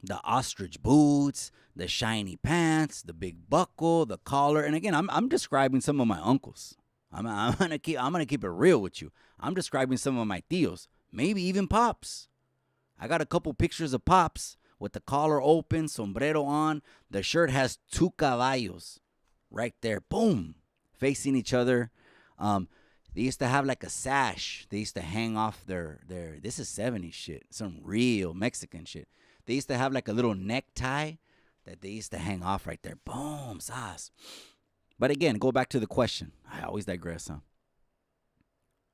the ostrich boots, the shiny pants, the big buckle, the collar. And again, I'm describing some of my uncles. I'm gonna keep it real with you. I'm describing some of my tios, maybe even pops. I got a couple pictures of pops with the collar open, sombrero on. The shirt has two caballos right there, boom, facing each other. They used to have like a sash. They used to hang off their this is 70s shit, some real Mexican shit. They used to have like a little necktie that they used to hang off right there. Boom, sas. But again, go back to the question. I always digress, huh?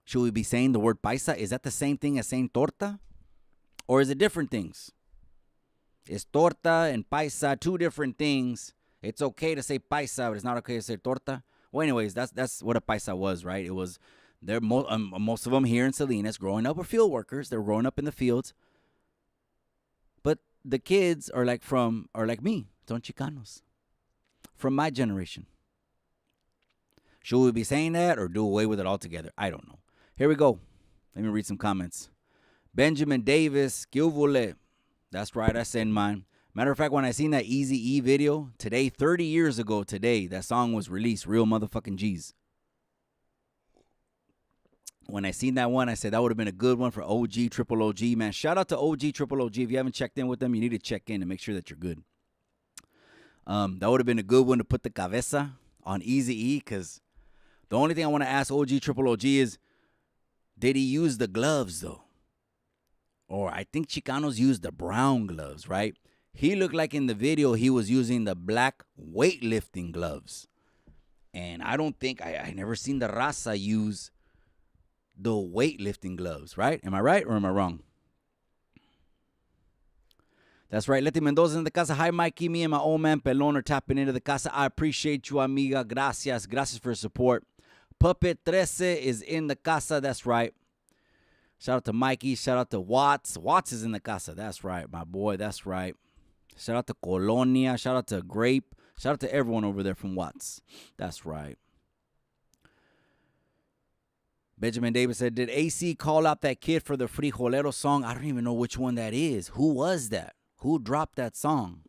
Should we be saying the word paisa? Is that the same thing as saying torta? Or is it different things? Is torta and paisa two different things? It's okay to say paisa, but it's not okay to say torta. Well, anyways, that's what a paisa was, right? It was, most of them here in Salinas growing up were field workers. They were growing up in the fields. But the kids are like me, son Chicanos, from my generation. Should we be saying that or do away with it altogether? I don't know. Here we go. Let me read some comments. Benjamin Davis, Gilvole. That's right, I send mine. Matter of fact, when I seen that Eazy-E video today, 30 years ago today, that song was released, Real Motherfucking G's. When I seen that one, I said that would have been a good one for OG, Triple OG, man. Shout out to OG, Triple OG. If you haven't checked in with them, you need to check in and make sure that you're good. That would have been a good one to put the cabeza on Eazy-E, because the only thing I want to ask OG, Triple OG is, did he use the gloves, though? Or I think Chicanos used the brown gloves, right? He looked like in the video he was using the black weightlifting gloves. And I don't think, I never seen the raza use the weightlifting gloves, right? Am I right or am I wrong? That's right. Leti Mendoza in the casa. Hi, Mikey. Me and my old man Pelon are tapping into the casa. I appreciate you, amiga. Gracias. Gracias for your support. Puppet 13 is in the casa. That's right. Shout out to Mikey. Shout out to Watts. Watts is in the casa. That's right, my boy. That's right. Shout out to Colonia. Shout out to Grape. Shout out to everyone over there from Watts. That's right. Benjamin Davis said, did AC call out that kid for the Frijolero song? I don't even know which one that is. Who was that? Who dropped that song?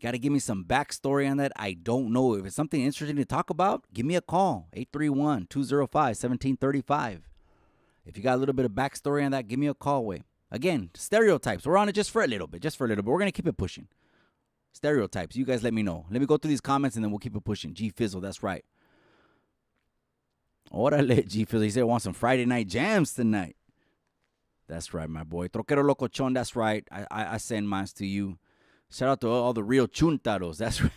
Got to give me some backstory on that. I don't know. If it's something interesting to talk about, give me a call. 831-205-1735. If you got a little bit of backstory on that, give me a call. Again, stereotypes. We're on it just for a little bit. We're going to keep it pushing. Stereotypes. You guys let me know. Let me go through these comments and then we'll keep it pushing. G Fizzle, that's right. Órale, G Fizzle. He said, want some Friday night jams tonight. That's right, my boy. Troquero Locochon, that's right. I send mine to you. Shout out to all the real chuntaros. That's right.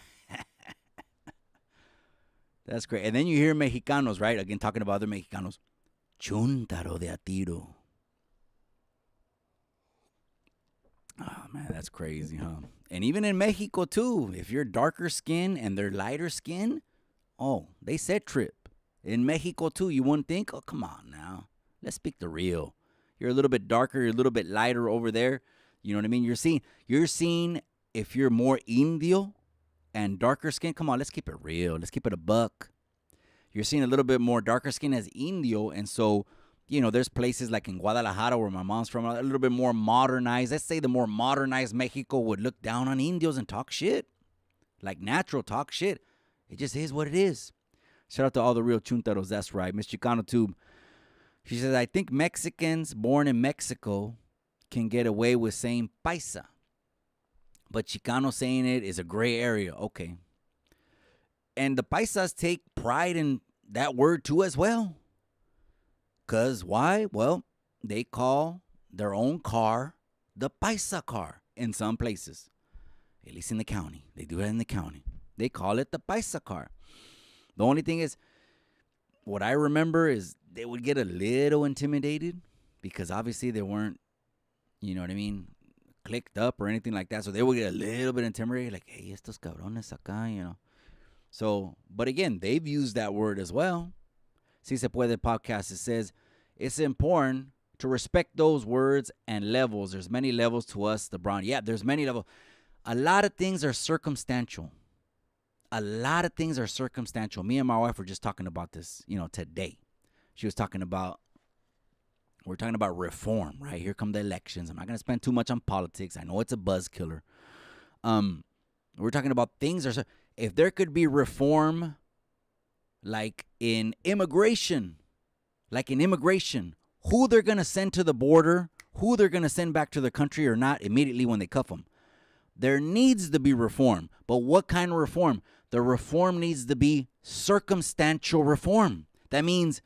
That's great. And then you hear Mexicanos, right? Again, talking about other Mexicanos. Chuntaro de a tiro. Oh, man, that's crazy, huh? And even in Mexico, too, if you're darker skin and they're lighter skin, oh, they said trip. In Mexico, too, you wouldn't think, oh, come on now. Let's speak the real. You're a little bit darker, you're a little bit lighter over there. You know what I mean? You're seeing if you're more Indio and darker skin, come on, let's keep it real. Let's keep it a buck. You're seeing a little bit more darker skin as Indio, and so, you know, there's places like in Guadalajara where my mom's from, a little bit more modernized. Let's say the more modernized Mexico would look down on Indios and talk shit. Like natural talk shit. It just is what it is. Shout out to all the real chuntaros, that's right. Miss Chicano Tube, she says, I think Mexicans born in Mexico can get away with saying paisa. But Chicano saying it is a gray area. Okay. And the paisas take pride in that word too as well. Because why? Well, they call their own car the paisa car in some places. At least in the county. They do it in the county. They call it the paisa car. The only thing is, what I remember is they would get a little intimidated because obviously they weren't, you know what I mean, clicked up or anything like that. So they would get a little bit intimidated, like, hey, estos cabrones acá, you know. So, but again, they've used that word as well. Si Se Puede podcast, it says, it's important to respect those words and levels. There's many levels to us, the Brown. Yeah, there's many levels. A lot of things are circumstantial. A lot of things are circumstantial. Me and my wife were just talking about this, you know, today. She was talking about, we're talking about reform, right? Here come the elections. I'm not going to spend too much on politics. I know it's a buzz killer. We're talking about things are, if there could be reform, like in immigration, who they're going to send to the border, who they're going to send back to their country or not immediately when they cuff them. There needs to be reform. But what kind of reform? The reform needs to be circumstantial reform. That means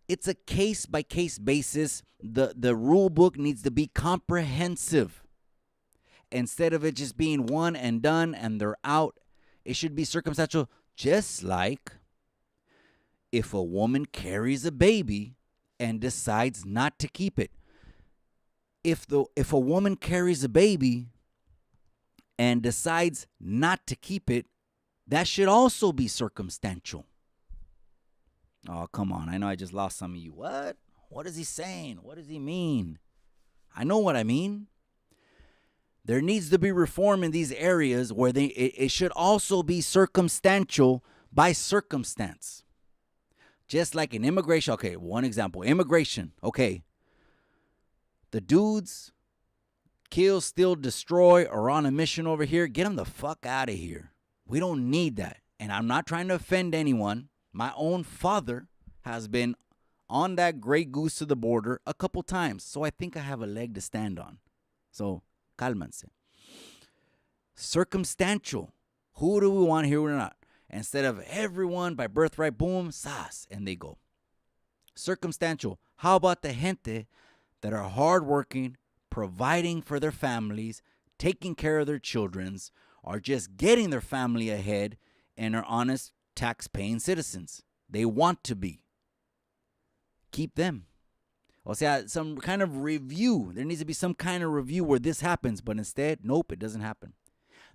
it's a case-by-case basis. The rule book needs to be comprehensive. Instead of it just being one and done and they're out, it should be circumstantial. Just like if a woman carries a baby and decides not to keep it. If a woman carries a baby and decides not to keep it, that should also be circumstantial. Oh, come on. I know I just lost some of you. What? What is he saying? What does he mean? I know what I mean. There needs to be reform in these areas where it should also be circumstantial by circumstance. Just like in immigration. Okay, one example. Immigration. Okay. The dudes kill, steal, destroy, or on a mission over here, get them the fuck out of here. We don't need that. And I'm not trying to offend anyone. My own father has been on that Grey Goose to the border a couple times. So I think I have a leg to stand on. So, cálmense. Circumstantial. Who do we want here or not? Instead of everyone by birthright, boom, sas, and they go. Circumstantial. How about the gente that are hardworking, providing for their families, taking care of their children's, are just getting their family ahead and are honest, tax-paying citizens. They want to be. Keep them. O sea, some kind of review. There needs to be some kind of review where this happens, but instead, nope, it doesn't happen.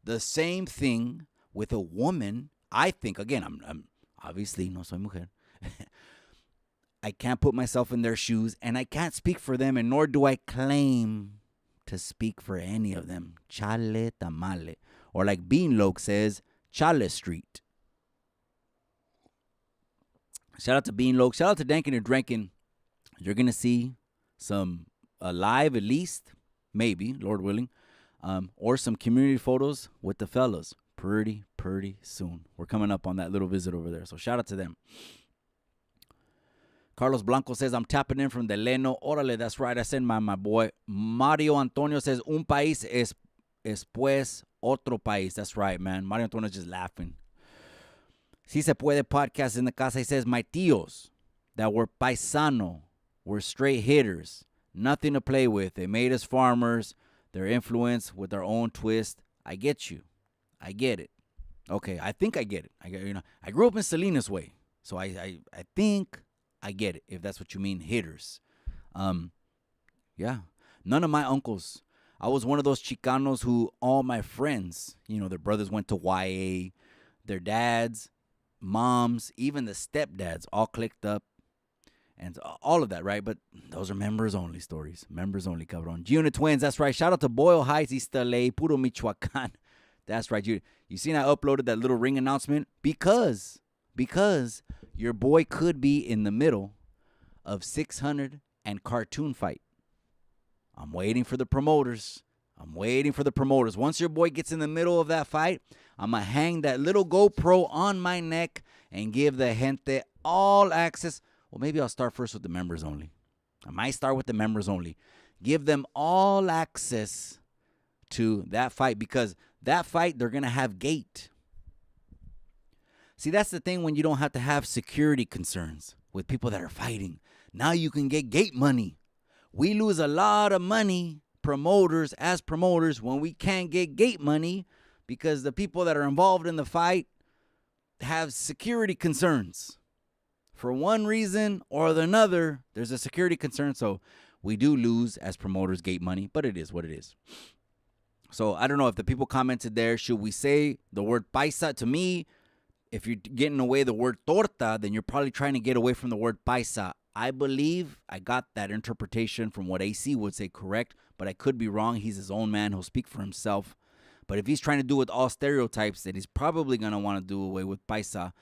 The same thing with a woman. I think, again, I'm obviously no soy mujer. I can't put myself in their shoes, and I can't speak for them, and nor do I claim to speak for any of them. Chale tamale. Or like Beanloke says, Chale Street. Shout out to Beanloke. Shout out to Dankin and Drankin. You're going to see some live, at least, maybe, Lord willing, or some community photos with the fellas pretty soon. We're coming up on that little visit over there. So shout out to them. Carlos Blanco says, I'm tapping in from Deleno. Órale, that's right. I sent my boy. Mario Antonio says, un país es pues Otro país. That's right, man. Mario Antonio's just laughing. Si se puede podcast in the casa. He says, my tios that were paisano were straight hitters. Nothing to play with. They made us farmers. Their influence with our own twist. I get you. I get it. Okay, I think I get it. I grew up in Salinas way. So I think I get it, if that's what you mean, hitters. Yeah. None of my uncles. I was one of those Chicanos who all my friends, their brothers went to YA, their dads, moms, even the stepdads all clicked up. And all of that, right? But those are members only stories. Members only, cabron. G-Unit Twins, that's right. Shout out to Boyle Heights, East LA, Puro Michoacan. That's right. You seen I uploaded that little ring announcement? Because your boy could be in the middle of 600 and cartoon fight. I'm waiting for the promoters. Once your boy gets in the middle of that fight, I'm going to hang that little GoPro on my neck and give the gente all access. Well, maybe I'll start first with the members only. I might start with the members only. Give them all access to that fight because that fight, they're going to have gate. See, that's the thing when you don't have to have security concerns with people that are fighting. Now you can get gate money. We lose a lot of money, promoters, when we can't get gate money because the people that are involved in the fight have security concerns. For one reason or another, there's a security concern, so we do lose as promoters gate money, but it is what it is. So I don't know if the people commented there, should we say the word paisa? To me, if you're getting away the word torta, then you're probably trying to get away from the word paisa. I believe I got that interpretation from what AC would say correct, but I could be wrong. He's his own man. He'll speak for himself. But if he's trying to do with all stereotypes, then he's probably going to want to do away with paisa.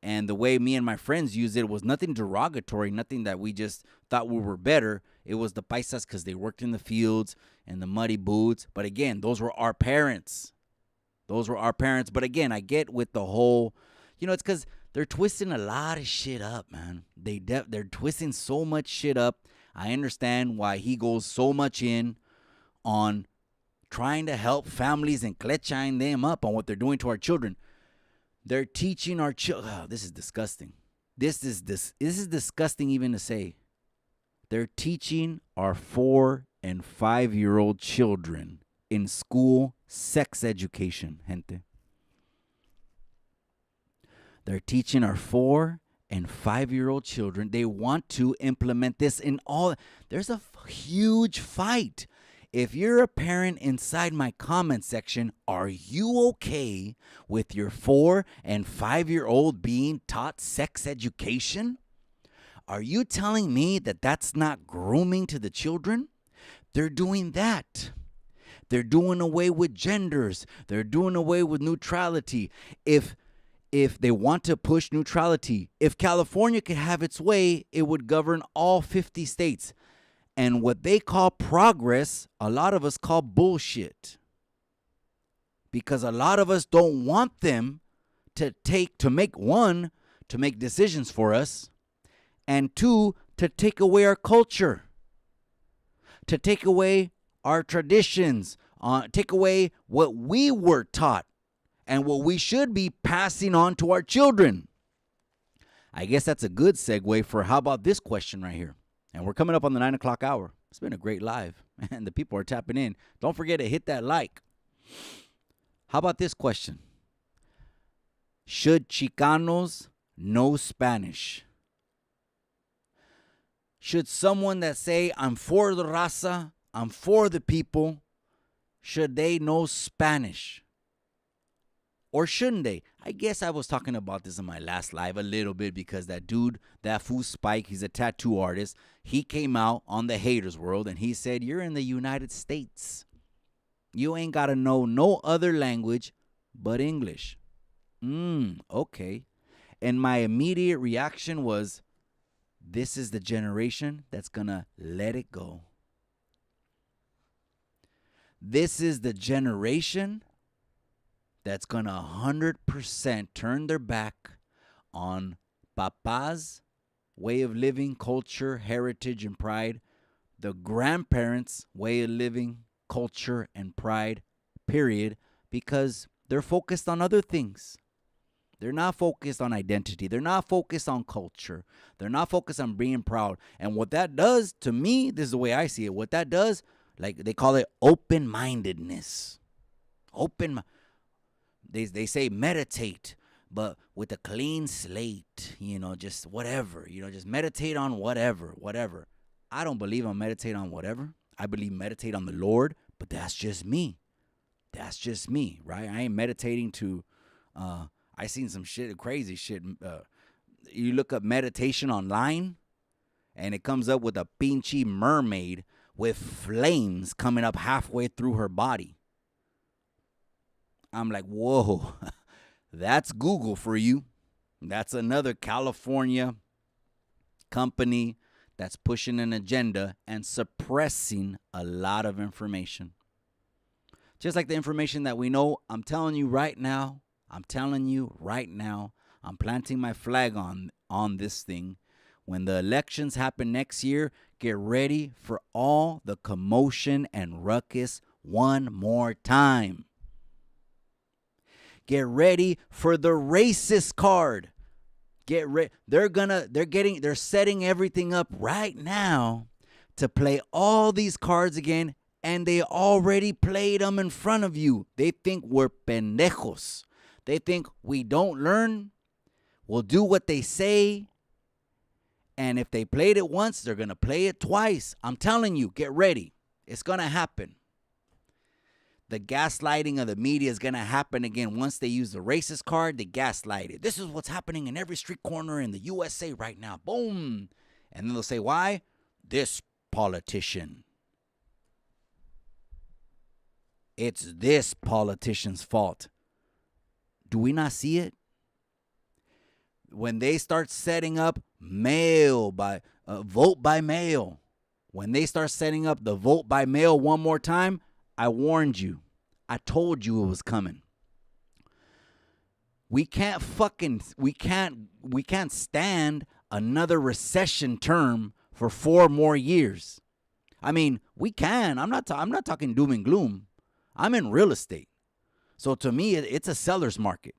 And the way me and my friends used it was nothing derogatory, nothing that we just thought we were better. It was the paisas because they worked in the fields and the muddy boots. But again, those were our parents. But again, I get with the whole, it's because they're twisting a lot of shit up, man. They're twisting so much shit up. I understand why he goes so much in on trying to help families and kletchaing them up on what they're doing to our children. They're teaching our children. Oh, this is disgusting. This is disgusting even to say. They're teaching our 4 and 5-year-old children in school sex education, gente. They're teaching our 4 and 5-year-old children. They want to implement this in all. There's a huge fight. If you're a parent inside my comment section, are you okay with your 4 and 5-year-old being taught sex education? Are you telling me that that's not grooming to the children? They're doing that. They're doing away with genders. They're doing away with neutrality. If they want to push neutrality, if California could have its way, it would govern all 50 states. And what they call progress, a lot of us call bullshit. Because a lot of us don't want them to make decisions for us, and 2, to take away our culture, to take away our traditions, take away what we were taught and what we should be passing on to our children. I guess that's a good segue for how about this question right here. And we're coming up on the 9 o'clock hour. It's been a great live, and the people are tapping in. Don't forget to hit that like. How about this question? Should Chicanos know Spanish? Should someone that say, I'm for the raza, I'm for the people, should they know Spanish? Or shouldn't they? I guess I was talking about this in my last live a little bit because that dude, that fool Spike, he's a tattoo artist. He came out on the haters world and he said, you're in the United States. You ain't got to know no other language but English. Okay. And my immediate reaction was, this is the generation that's going to let it go. This is the generation that's going to 100% turn their back on Papa's way of living, culture, heritage, and pride, the grandparents' way of living, culture, and pride, period, because they're focused on other things. They're not focused on identity. They're not focused on culture. They're not focused on being proud. And what that does, to me, this is the way I see it. What that does, like they call it open-mindedness. They say meditate, but with a clean slate, just whatever, just meditate on whatever. I don't believe on meditate on whatever. I believe meditate on the Lord, but that's just me. That's just me, right? I ain't meditating to, I seen some shit, crazy shit. You look up meditation online, and it comes up with a pinchy mermaid with flames coming up halfway through her body. I'm like, whoa, that's Google for you. That's another California company that's pushing an agenda and suppressing a lot of information. Just like the information that we know, I'm telling you right now, I'm planting my flag on this thing. When the elections happen next year, get ready for all the commotion and ruckus one more time. Get ready for the racist card. Get ready. They're setting everything up right now to play all these cards again, and they already played them in front of you. They think we're pendejos. They think we don't learn. We'll do what they say. And if they played it once, they're going to play it twice. I'm telling you, get ready. It's going to happen. The gaslighting of the media is going to happen again. Once they use the racist card, they gaslight it. This is what's happening in every street corner in the USA right now. Boom. And then they'll say, why? This politician. It's this politician's fault. Do we not see it? When they start setting up vote by mail, when they start setting up the vote by mail one more time, I warned you. I told you it was coming. We can't stand another recession term for 4 more years. I mean, we can. I'm not talking doom and gloom. I'm in real estate. So to me, it's a seller's market.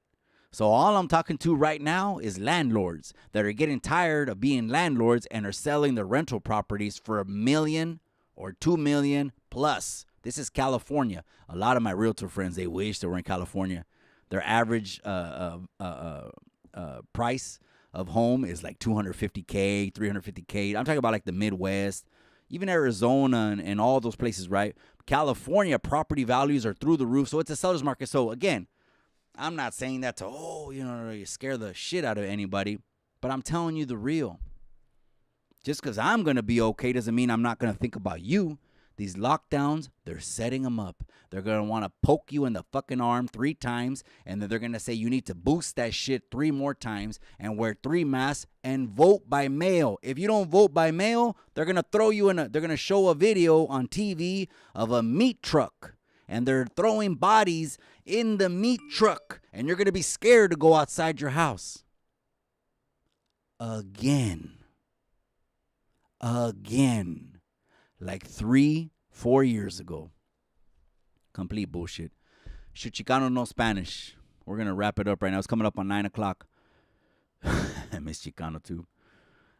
So all I'm talking to right now is landlords that are getting tired of being landlords and are selling their rental properties for $1 million or $2 million plus. This is California. A lot of my realtor friends, they wish they were in California. Their average price of home is like $250K, $350K. I'm talking about like the Midwest, even Arizona and all those places, right? California property values are through the roof, so it's a seller's market. So again, I'm not saying that to, you scare the shit out of anybody, but I'm telling you the real. Just because I'm going to be okay doesn't mean I'm not going to think about you. These lockdowns, they're setting them up. They're going to want to poke you in the fucking arm 3 times, and then they're going to say you need to boost that shit 3 more times and wear 3 masks and vote by mail. If you don't vote by mail, they're going to throw you they're going to show a video on TV of a meat truck, and they're throwing bodies in the meat truck, and you're going to be scared to go outside your house. Again. Like 3-4 years ago. Complete bullshit. Chicano no Spanish. We're going to wrap it up right now. It's coming up on 9 o'clock. I miss Chicano too.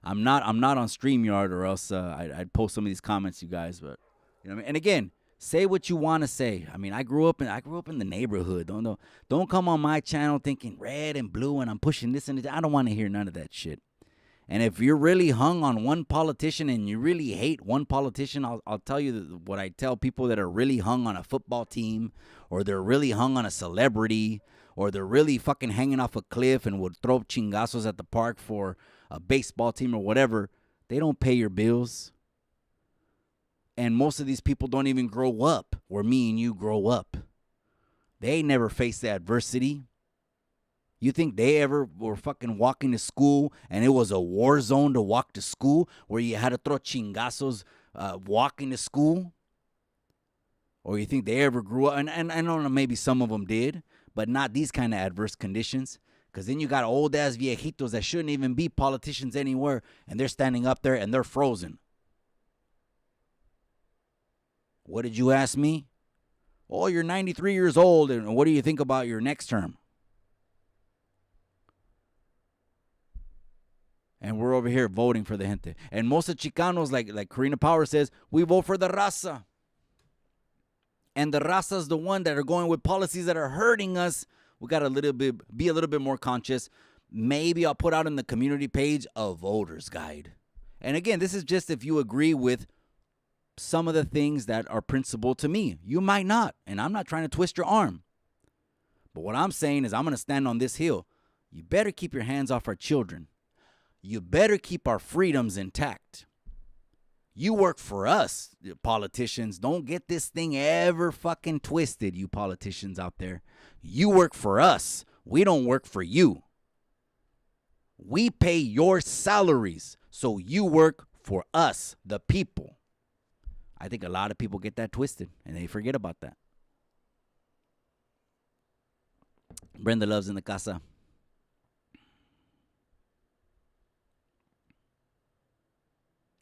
I'm not on StreamYard, or else I'd post some of these comments, you guys. But you know what I mean? And again, say what you want to say. I mean, I grew up in the neighborhood. Don't come on my channel thinking red and blue and I'm pushing this and that. I don't want to hear none of that shit. And if you're really hung on one politician and you really hate one politician, I'll tell you what I tell people that are really hung on a football team, or they're really hung on a celebrity, or they're really fucking hanging off a cliff and would throw chingazos at the park for a baseball team or whatever. They don't pay your bills. And most of these people don't even grow up where me and you grow up. They never faced the adversity. You think they ever were fucking walking to school and it was a war zone to walk to school, where you had to throw chingazos walking to school? Or you think they ever grew up? And I don't know, maybe some of them did, but not these kind of adverse conditions. Because then you got old-ass viejitos that shouldn't even be politicians anywhere, and they're standing up there and they're frozen. What did you ask me? Oh, you're 93 years old, and what do you think about your next term? And we're over here voting for the gente. And most of Chicanos, like Karina Power says, we vote for the raza. And the raza is the one that are going with policies that are hurting us. We got to be a little bit more conscious. Maybe I'll put out in the community page a voter's guide. And again, this is just if you agree with some of the things that are principal to me. You might not, and I'm not trying to twist your arm. But what I'm saying is I'm going to stand on this hill. You better keep your hands off our children. You better keep our freedoms intact. You work for us, politicians. Don't get this thing ever fucking twisted, you politicians out there. You work for us. We don't work for you. We pay your salaries, so you work for us, the people. I think a lot of people get that twisted, and they forget about that. Brenda Love's in the casa.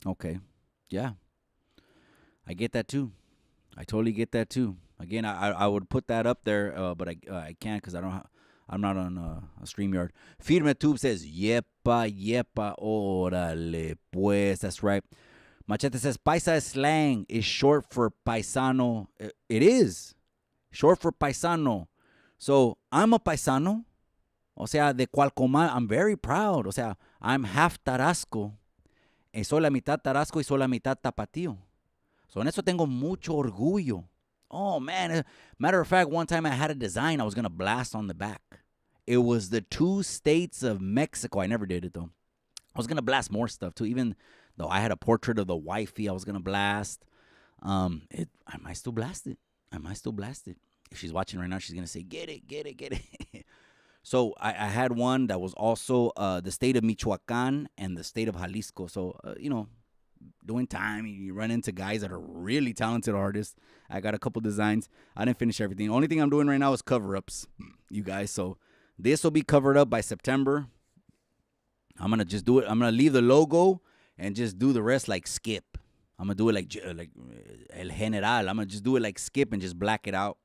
Okay. Yeah. I get that too. I totally get that too. Again, I would put that up there, but I can't because I'm not on a StreamYard. Firme Tube says, yepa, órale, pues. That's right. Machete says, paisa slang is short for paisano. It is. Short for paisano. So, I'm a paisano. O sea, de Cualcomán. I'm very proud. O sea, I'm half Tarasco. Y soy la mitad Tarasco y soy la mitad Tapatío. So, en eso tengo mucho orgullo. Oh, man. Matter of fact, one time I had a design I was going to blast on the back. It was the 2 states of Mexico. I never did it, though. I was going to blast more stuff, too. Even though I had a portrait of the wifey I was going to blast. I might still blast it. If she's watching right now, she's going to say, get it. So I had one that was also the state of Michoacan and the state of Jalisco. So, doing time, you run into guys that are really talented artists. I got a couple designs. I didn't finish everything. The only thing I'm doing right now is cover-ups, you guys. So this will be covered up by September. I'm going to just do it. I'm going to leave the logo and just do the rest like Skip. I'm going to do it like El General. I'm going to just do it like Skip and just black it out.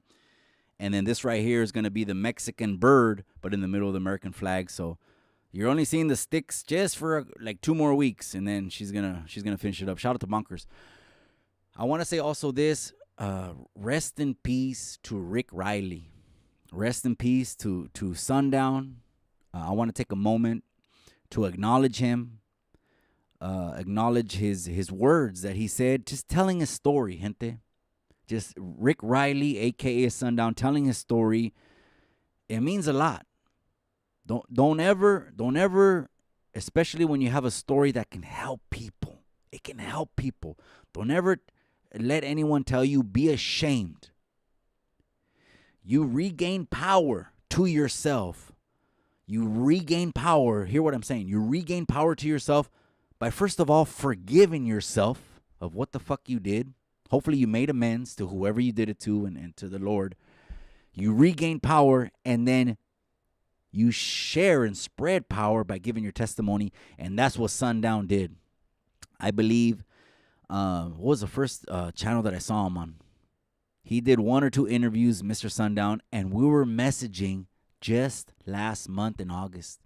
And then this right here is going to be the Mexican bird, but in the middle of the American flag. So you're only seeing the sticks just for like 2 more weeks, and then she's gonna finish it up. Shout out to Bonkers. I want to say also this: rest in peace to Rick Riley. Rest in peace to Sundown. I want to take a moment to acknowledge him, acknowledge his words that he said, just telling his story, gente. Just Rick Riley, a.k.a. Sundown, telling his story. It means a lot. Don't ever, especially when you have a story that can help people. It can help people. Don't ever let anyone tell you, be ashamed. You regain power to yourself. You regain power. Hear what I'm saying. You regain power to yourself by, first of all, forgiving yourself of what the fuck you did. Hopefully you made amends to whoever you did it to and to the Lord. You regain power, and then you share and spread power by giving your testimony, and that's what Sundown did. I believe, what was the first channel that I saw him on? He did 1 or 2 interviews, Mr. Sundown, and we were messaging just last month in August.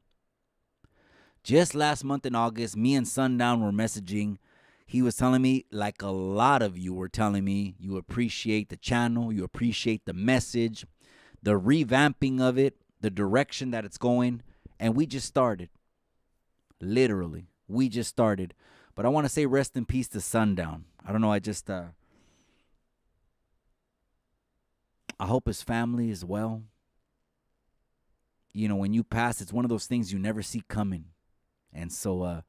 Just last month in August, me and Sundown were messaging. He was telling me, like a lot of you were telling me, you appreciate the channel, you appreciate the message, the revamping of it, the direction that it's going, and we just started. Literally, we just started. But I want to say rest in peace to Sundown. I don't know, I hope his family is well. You know, when you pass, it's one of those things you never see coming. And so,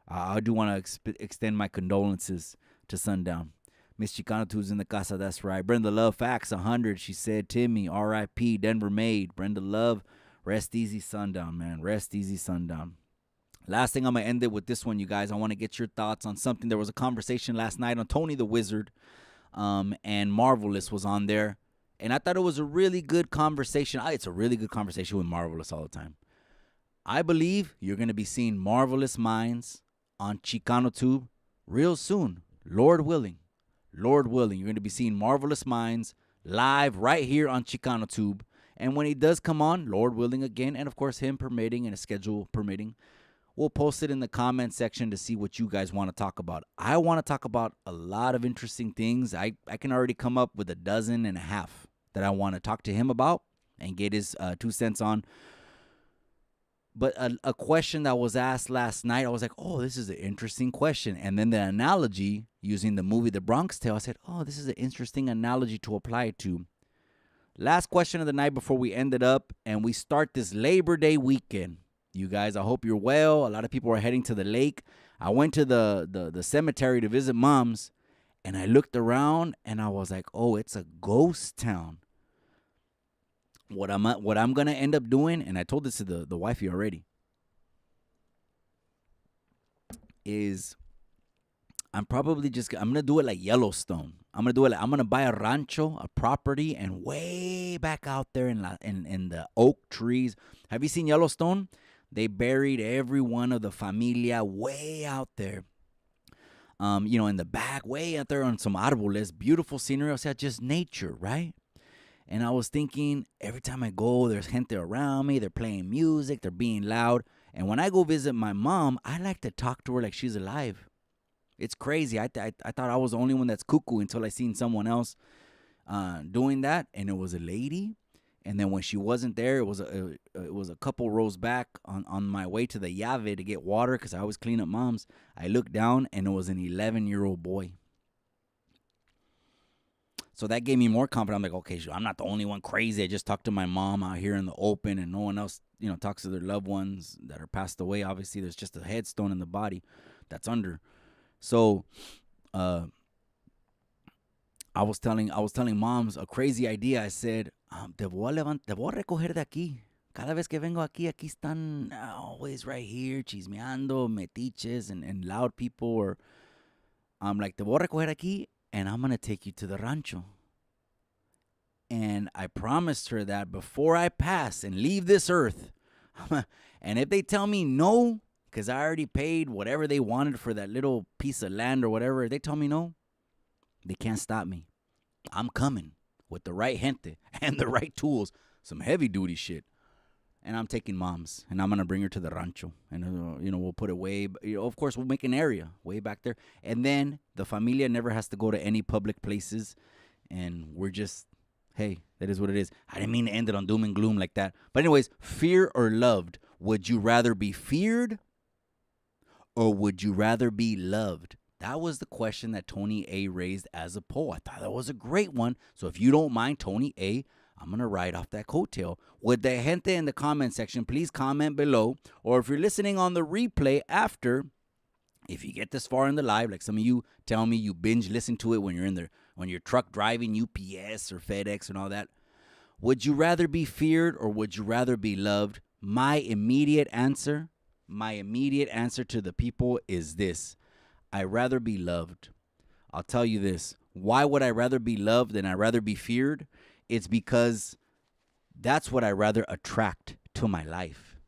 I do want to extend my condolences to Sundown. Miss Chicano 2's in the casa, that's right. Brenda Love, Facts 100. She said, Timmy, R.I.P., Denver Maid. Brenda Love, rest easy, Sundown, man. Rest easy, Sundown. Last thing, I'm going to end it with this one, you guys. I want to get your thoughts on something. There was a conversation last night on Tony the Wizard, and Marvelous was on there. And I thought it was a really good conversation. It's a really good conversation with Marvelous all the time. I believe you're going to be seeing Marvelous Minds on Chicano Tube real soon. Lord willing. Lord willing. You're going to be seeing Marvelous Minds live right here on Chicano Tube. And when he does come on, Lord willing again, and of course him permitting and a schedule permitting, we'll post it in the comment section to see what you guys want to talk about. I want to talk about a lot of interesting things. I can already come up with 12 that I want to talk to him about and get his 2 cents on. But a question that was asked last night, I was like, oh, this is an interesting question. And then the analogy using the movie The Bronx Tale, I said, oh, this is an interesting analogy to apply it to. Last question of the night before we ended up, and we start this Labor Day weekend. You guys, I hope you're well. A lot of people are heading to the lake. I went to the cemetery to visit moms, and I looked around, and I was like, oh, it's a ghost town. What I'm gonna end up doing, and I told this to the wifey already, is I'm gonna do it like Yellowstone. I'm gonna buy a rancho, a property, and way back out there in the oak trees. Have you seen Yellowstone? They buried every one of the familia way out there. In the back, way out there on some árboles, beautiful scenery. O sea, just nature, right? And I was thinking, every time I go, there's gente around me. They're playing music. They're being loud. And when I go visit my mom, I like to talk to her like she's alive. It's crazy. I thought I was the only one that's cuckoo until I seen someone else doing that. And it was a lady. And then when she wasn't there, it was a couple rows back on my way to the llave to get water because I always clean up moms. I looked down, and it was an 11-year-old boy. So that gave me more confidence. I'm like, okay, I'm not the only one crazy. I just talked to my mom out here in the open, and no one else, talks to their loved ones that are passed away. Obviously, there's just a headstone in the body that's under. So, I was telling moms a crazy idea. I said, te voy a recoger de aquí. Cada vez que vengo aquí están always right here, chismeando, metiches, and loud people. Or I'm like, te voy a recoger aquí, and I'm going to take you to the rancho. And I promised her that before I pass and leave this earth, and if they tell me no, because I already paid whatever they wanted for that little piece of land or whatever, if they tell me no, they can't stop me. I'm coming with the right gente and the right tools, some heavy duty shit. And I'm taking moms, and I'm going to bring her to the rancho. And, we'll put it way, of course, we'll make an area way back there. And then the familia never has to go to any public places. And we're just, hey, that is what it is. I didn't mean to end it on doom and gloom like that. But anyways, fear or loved? Would you rather be feared or would you rather be loved? That was the question that Tony A. raised as a poll. I thought that was a great one. So if you don't mind, Tony A., I'm going to ride off that coattail. With the gente in the comment section, please comment below. Or if you're listening on the replay after, if you get this far in the live, like some of you tell me you binge listen to it when you're truck driving, UPS or FedEx and all that. Would you rather be feared or would you rather be loved? My immediate answer to the people is this. I'd rather be loved. I'll tell you this. Why would I rather be loved than I'd rather be feared? It's because that's what I rather attract to my life.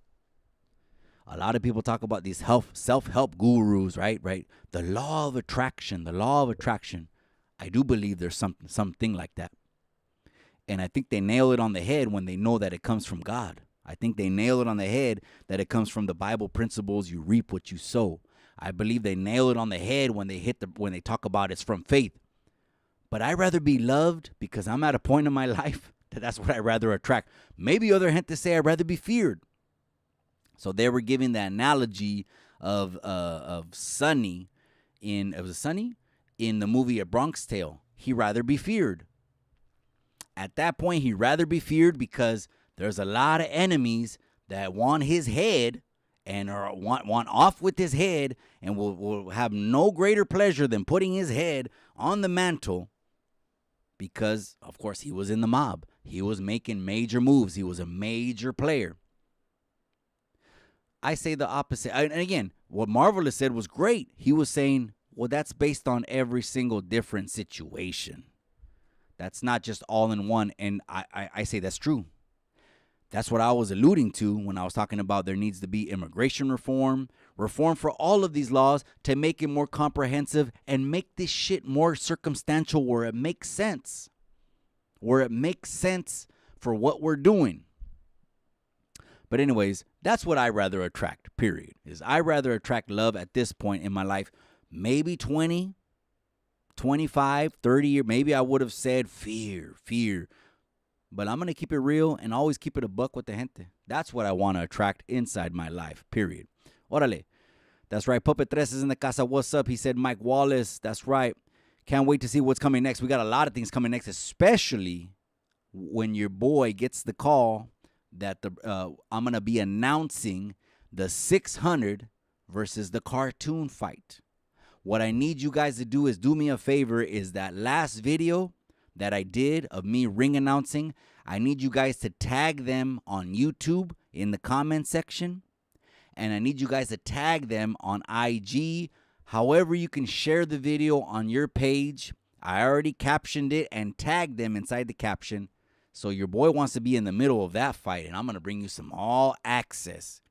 A lot of people talk about these self-help gurus, right? The law of attraction. I do believe there's something like that. And I think they nail it on the head when they know that it comes from God. I think they nail it on the head that it comes from the Bible principles, you reap what you sow. I believe they nail it on the head when they talk about it's from faith. But I'd rather be loved because I'm at a point in my life that that's what I'd rather attract. Maybe other gente say I'd rather be feared. So they were giving the analogy of Sonny in the movie A Bronx Tale. He'd rather be feared. At that point, he'd rather be feared because there's a lot of enemies that want his head and want off with his head and will have no greater pleasure than putting his head on the mantle. Because, of course, he was in the mob. He was making major moves. He was a major player. I say the opposite. And again, what Marvelous said was great. He was saying, well, that's based on every single different situation. That's not just all in one. And I say that's true. That's what I was alluding to when I was talking about there needs to be immigration reform for all of these laws to make it more comprehensive and make this shit more circumstantial where it makes sense. where it makes sense for what we're doing. But anyways, that's what I rather attract, period. Is I rather attract love at this point in my life. Maybe 20, 25, 30 years. Maybe I would have said fear. But I'm going to keep it real and always keep it a buck with the gente. That's what I want to attract inside my life, period. Órale. That's right. Puppet Tres is in the casa. What's up? He said, Mike Wallace. That's right. Can't wait to see what's coming next. We got a lot of things coming next, especially when your boy gets the call that I'm going to be announcing the 600 versus the cartoon fight. What I need you guys to do is do me a favor, is that last video that I did of me ring announcing, I need you guys to tag them on YouTube in the comment section. And I need you guys to tag them on IG. However you can share the video on your page. I already captioned it and tagged them inside the caption. So your boy wants to be in the middle of that fight. And I'm going to bring you some all access.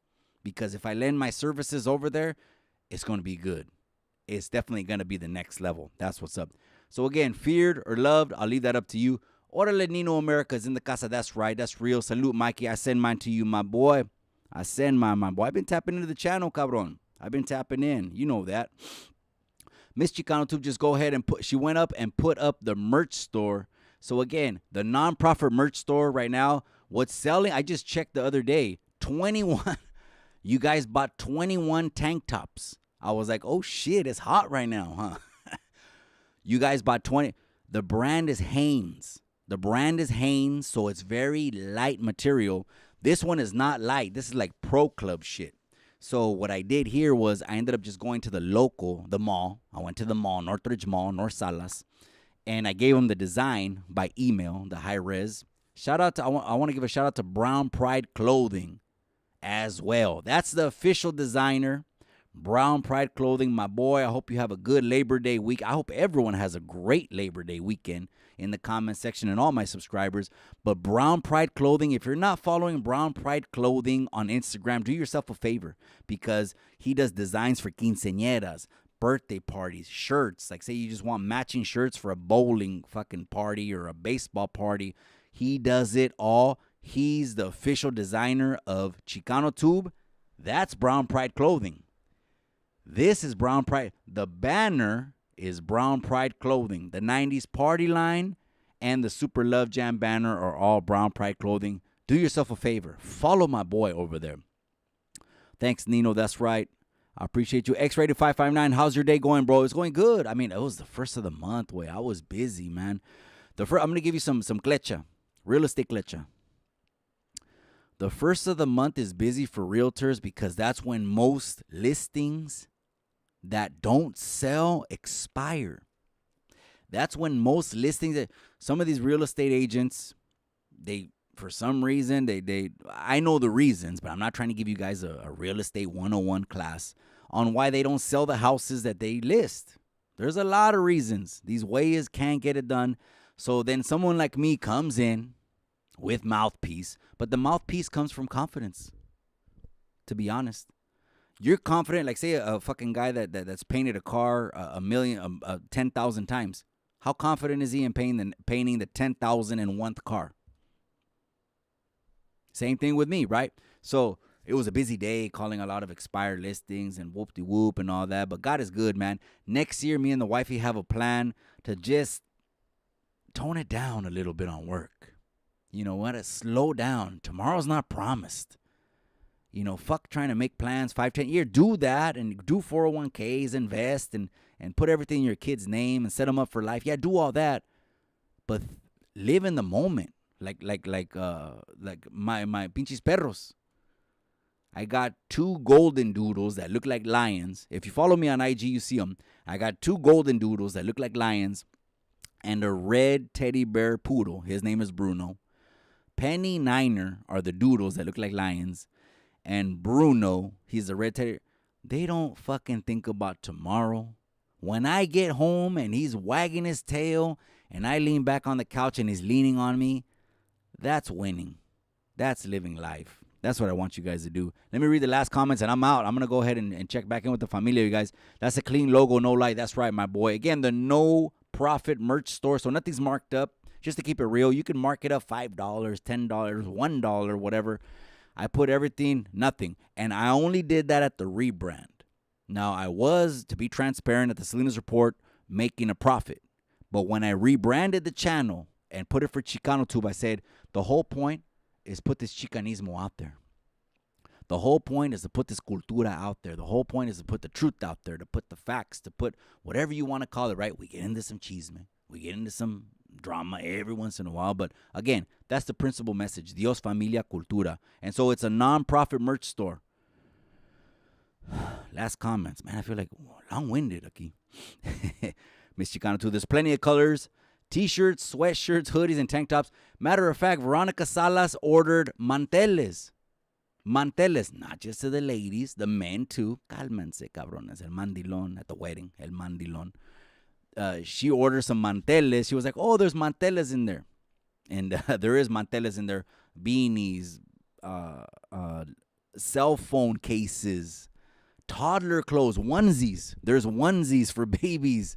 Because if I lend my services over there, it's going to be good. It's definitely going to be the next level. That's what's up. So again, feared or loved, I'll leave that up to you. Orale Nino America's in the casa. That's right. That's real. Salute, Mikey. I send mine to you, my boy. I send my boy. I've been tapping into the channel, cabron. I've been tapping in. You know that. Miss Chicano Tube, just go ahead and she went up and put up the merch store. So again, the nonprofit merch store right now, what's selling, I just checked the other day, 21. You guys bought 21 tank tops. I was like, oh shit, it's hot right now, huh? You guys bought 20. The brand is Hanes. So it's very light material. This one is not light. This is like pro club shit. So what I did here was I ended up just going to the mall. I went to the mall, Northridge Mall, North Salas, and I gave them the design by email, the high res. Shout out to, I want to give a shout out to Brown Pride Clothing as well. That's the official designer. Brown Pride Clothing, my boy. I hope you have a good Labor Day week. I hope everyone has a great Labor Day weekend in the comment section and all my subscribers. But Brown Pride Clothing, if you're not following Brown Pride Clothing on Instagram, do yourself a favor, because he does designs for quinceañeras, birthday parties, shirts. Like say you just want matching shirts for a bowling fucking party or a baseball party. He does it all. He's the official designer of Chicano Tube. That's Brown Pride Clothing. This is Brown Pride. The banner is Brown Pride Clothing. The 90s party line and the Super Love Jam banner are all Brown Pride Clothing. Do yourself a favor. Follow my boy over there. Thanks, Nino. That's right. I appreciate you. X-Rated 559. How's your day going, bro? It's going good. I mean, it was the first of the month. Wait, I was busy, man. I'm going to give you some klecha. Real estate klecha. The first of the month is busy for realtors because that's when most listings that don't sell expire. That's when most listings, some of these real estate agents, they, for some reason, I know the reasons, but I'm not trying to give you guys a real estate 101 class on why they don't sell the houses that they list. There's a lot of reasons. These ways can't get it done. So then someone like me comes in with mouthpiece, but the mouthpiece comes from confidence, to be honest. You're confident, like say a fucking guy that's painted a car 10,000 times. How confident is he in painting the 10,001th car? Same thing with me, right? So it was a busy day calling a lot of expired listings and whoop-de-whoop and all that. But God is good, man. Next year, me and the wifey have a plan to just tone it down a little bit on work. You know what? Slow down. Tomorrow's not promised. You know, fuck trying to make plans 5, 10 years. Do that and do 401ks, invest and put everything in your kid's name and set them up for life. Yeah, do all that. But live in the moment. Like my pinches perros. I got 2 golden doodles that look like lions. If you follow me on IG, you see them. I got 2 golden doodles that look like lions and a red teddy bear poodle. His name is Bruno. Penny Niner are the doodles that look like lions. And Bruno, he's a red teddy. They don't fucking think about tomorrow. When I get home and he's wagging his tail and I lean back on the couch and he's leaning on me, that's winning. That's living life. That's what I want you guys to do. Let me read the last comments and I'm out. I'm going to go ahead and check back in with the familia, you guys. That's a clean logo, no light. That's right, my boy. Again, the no profit merch store. So nothing's marked up. just to keep it real. You can mark it up $5, $10, $1, whatever. I put everything, nothing. And I only did that at the rebrand. Now, I was, to be transparent, at the Salinas Report, making a profit. But when I rebranded the channel and put it for Chicano Tube, I said, the whole point is put this Chicanismo out there. The whole point is to put this cultura out there. The whole point is to put the truth out there, to put the facts, to put whatever you want to call it, right? We get into some chisme. We get into some drama every once in a while. But again, that's the principal message. Dios, familia, cultura. And so it's a non-profit merch store. Last comments. Man, I feel like long-winded aquí. Miss Chicano too. There's plenty of colors. T-shirts, sweatshirts, hoodies, and tank tops. Matter of fact, Veronica Salas ordered manteles. Manteles, not just to the ladies, the men too. Cálmense, cabrones. El mandilón at the wedding. El mandilón. She ordered some manteles. She was like, oh, there's manteles in there. And there is manteles in there. Beanies, cell phone cases, toddler clothes, onesies. There's onesies for babies.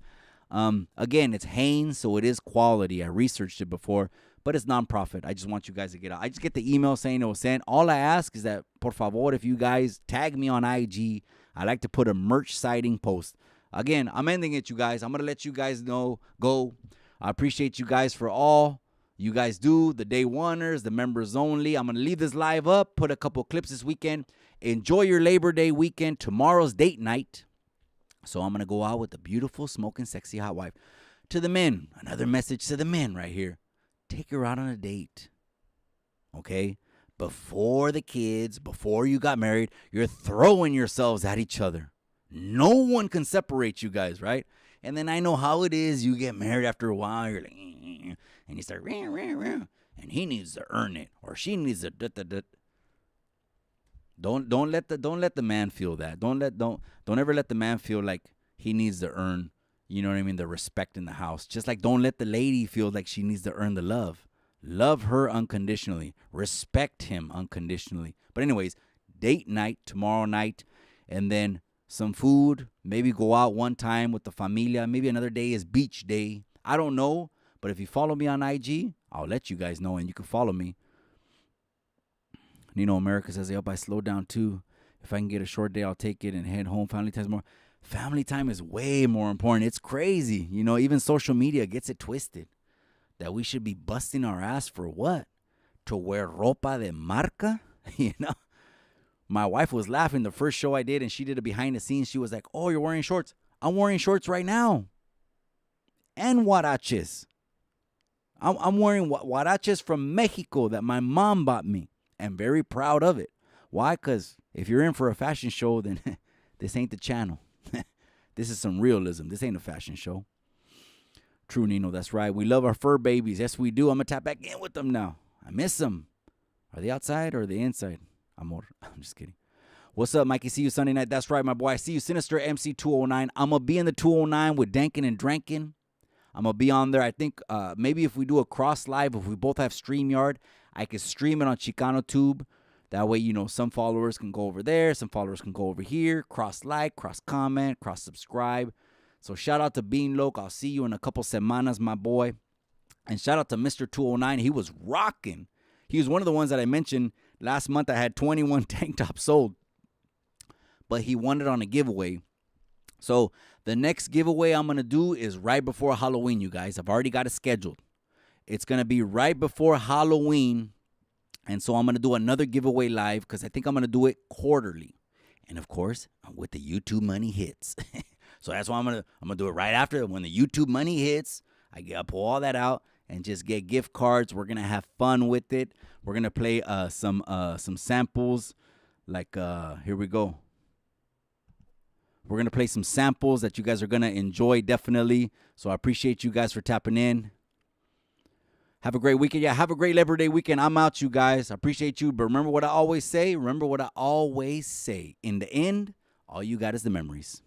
Again, it's Hanes, so it is quality. I researched it before, but it's nonprofit. I just want you guys to get out. I just get the email saying it was sent. All I ask is that, por favor, if you guys tag me on IG, I like to put a merch sighting post. Again, I'm ending it, you guys. I'm going to let you guys know, go. I appreciate you guys for all you guys do, the day oneers, the members only. I'm going to leave this live up, put a couple clips this weekend. Enjoy your Labor Day weekend. Tomorrow's date night. So I'm going to go out with a beautiful, smoking, sexy hot wife. To the men, another message to the men right here. Take her out on a date. Okay? Before the kids, before you got married, you're throwing yourselves at each other. No one can separate you guys, right? And then I know how it is. You get married after a while. You're like, and you start, and he needs to earn it, or she needs to. Don't let the man feel that. Don't ever let the man feel like he needs to earn, you know what I mean, the respect in the house. Just like don't let the lady feel like she needs to earn the love. Love her unconditionally. Respect him unconditionally. But anyways, date night tomorrow night, and then some food. Maybe go out one time with the familia. Maybe another day is beach day. I don't know, but if you follow me on IG, I'll let you guys know, and you can follow me. Nino America says, yep, I slow down too. If I can get a short day, I'll take it and head home. Family time's more. Family time is way more important. It's crazy. You know, even social media gets it twisted. That we should be busting our ass for what? To wear ropa de marca? You know? My wife was laughing the first show I did, and she did a behind the scenes. She was like, oh, you're wearing shorts. I'm wearing shorts right now. And huaraches. I'm wearing huaraches from Mexico that my mom bought me. And very proud of it. Why? Because if you're in for a fashion show, then this ain't the channel. This is some realism. This ain't a fashion show. True, Nino. That's right. We love our fur babies. Yes, we do. I'm going to tap back in with them now. I miss them. Are they outside or are they inside? Amor. I'm just kidding. What's up, Mikey? See you Sunday night. That's right, my boy. I see you, Sinister MC 209. I'm going to be in the 209 with Dankin and Drankin. I'm going to be on there. I think maybe if we do a cross live, if we both have StreamYard, I can stream it on Chicano Tube. That way, you know, some followers can go over there. Some followers can go over here. Cross like, cross comment, cross subscribe. So shout out to Bean Loke. I'll see you in a couple semanas, my boy. And shout out to Mr. 209. He was rocking. He was one of the ones that I mentioned last month. I had 21 tank tops sold. But he won it on a giveaway. So the next giveaway I'm going to do is right before Halloween, you guys. I've already got it scheduled. It's going to be right before Halloween. And so I'm going to do another giveaway live because I think I'm going to do it quarterly. And, of course, with the YouTube money hits. So that's why I'm going to do it right after. When the YouTube money hits, I pull all that out and just get gift cards. We're going to have fun with it. We're going to play some samples. Like, here we go. We're going to play some samples that you guys are going to enjoy, definitely. So I appreciate you guys for tapping in. Have a great weekend. Yeah, have a great Labor Day weekend. I'm out, you guys. I appreciate you. But remember what I always say. In the end, all you got is the memories.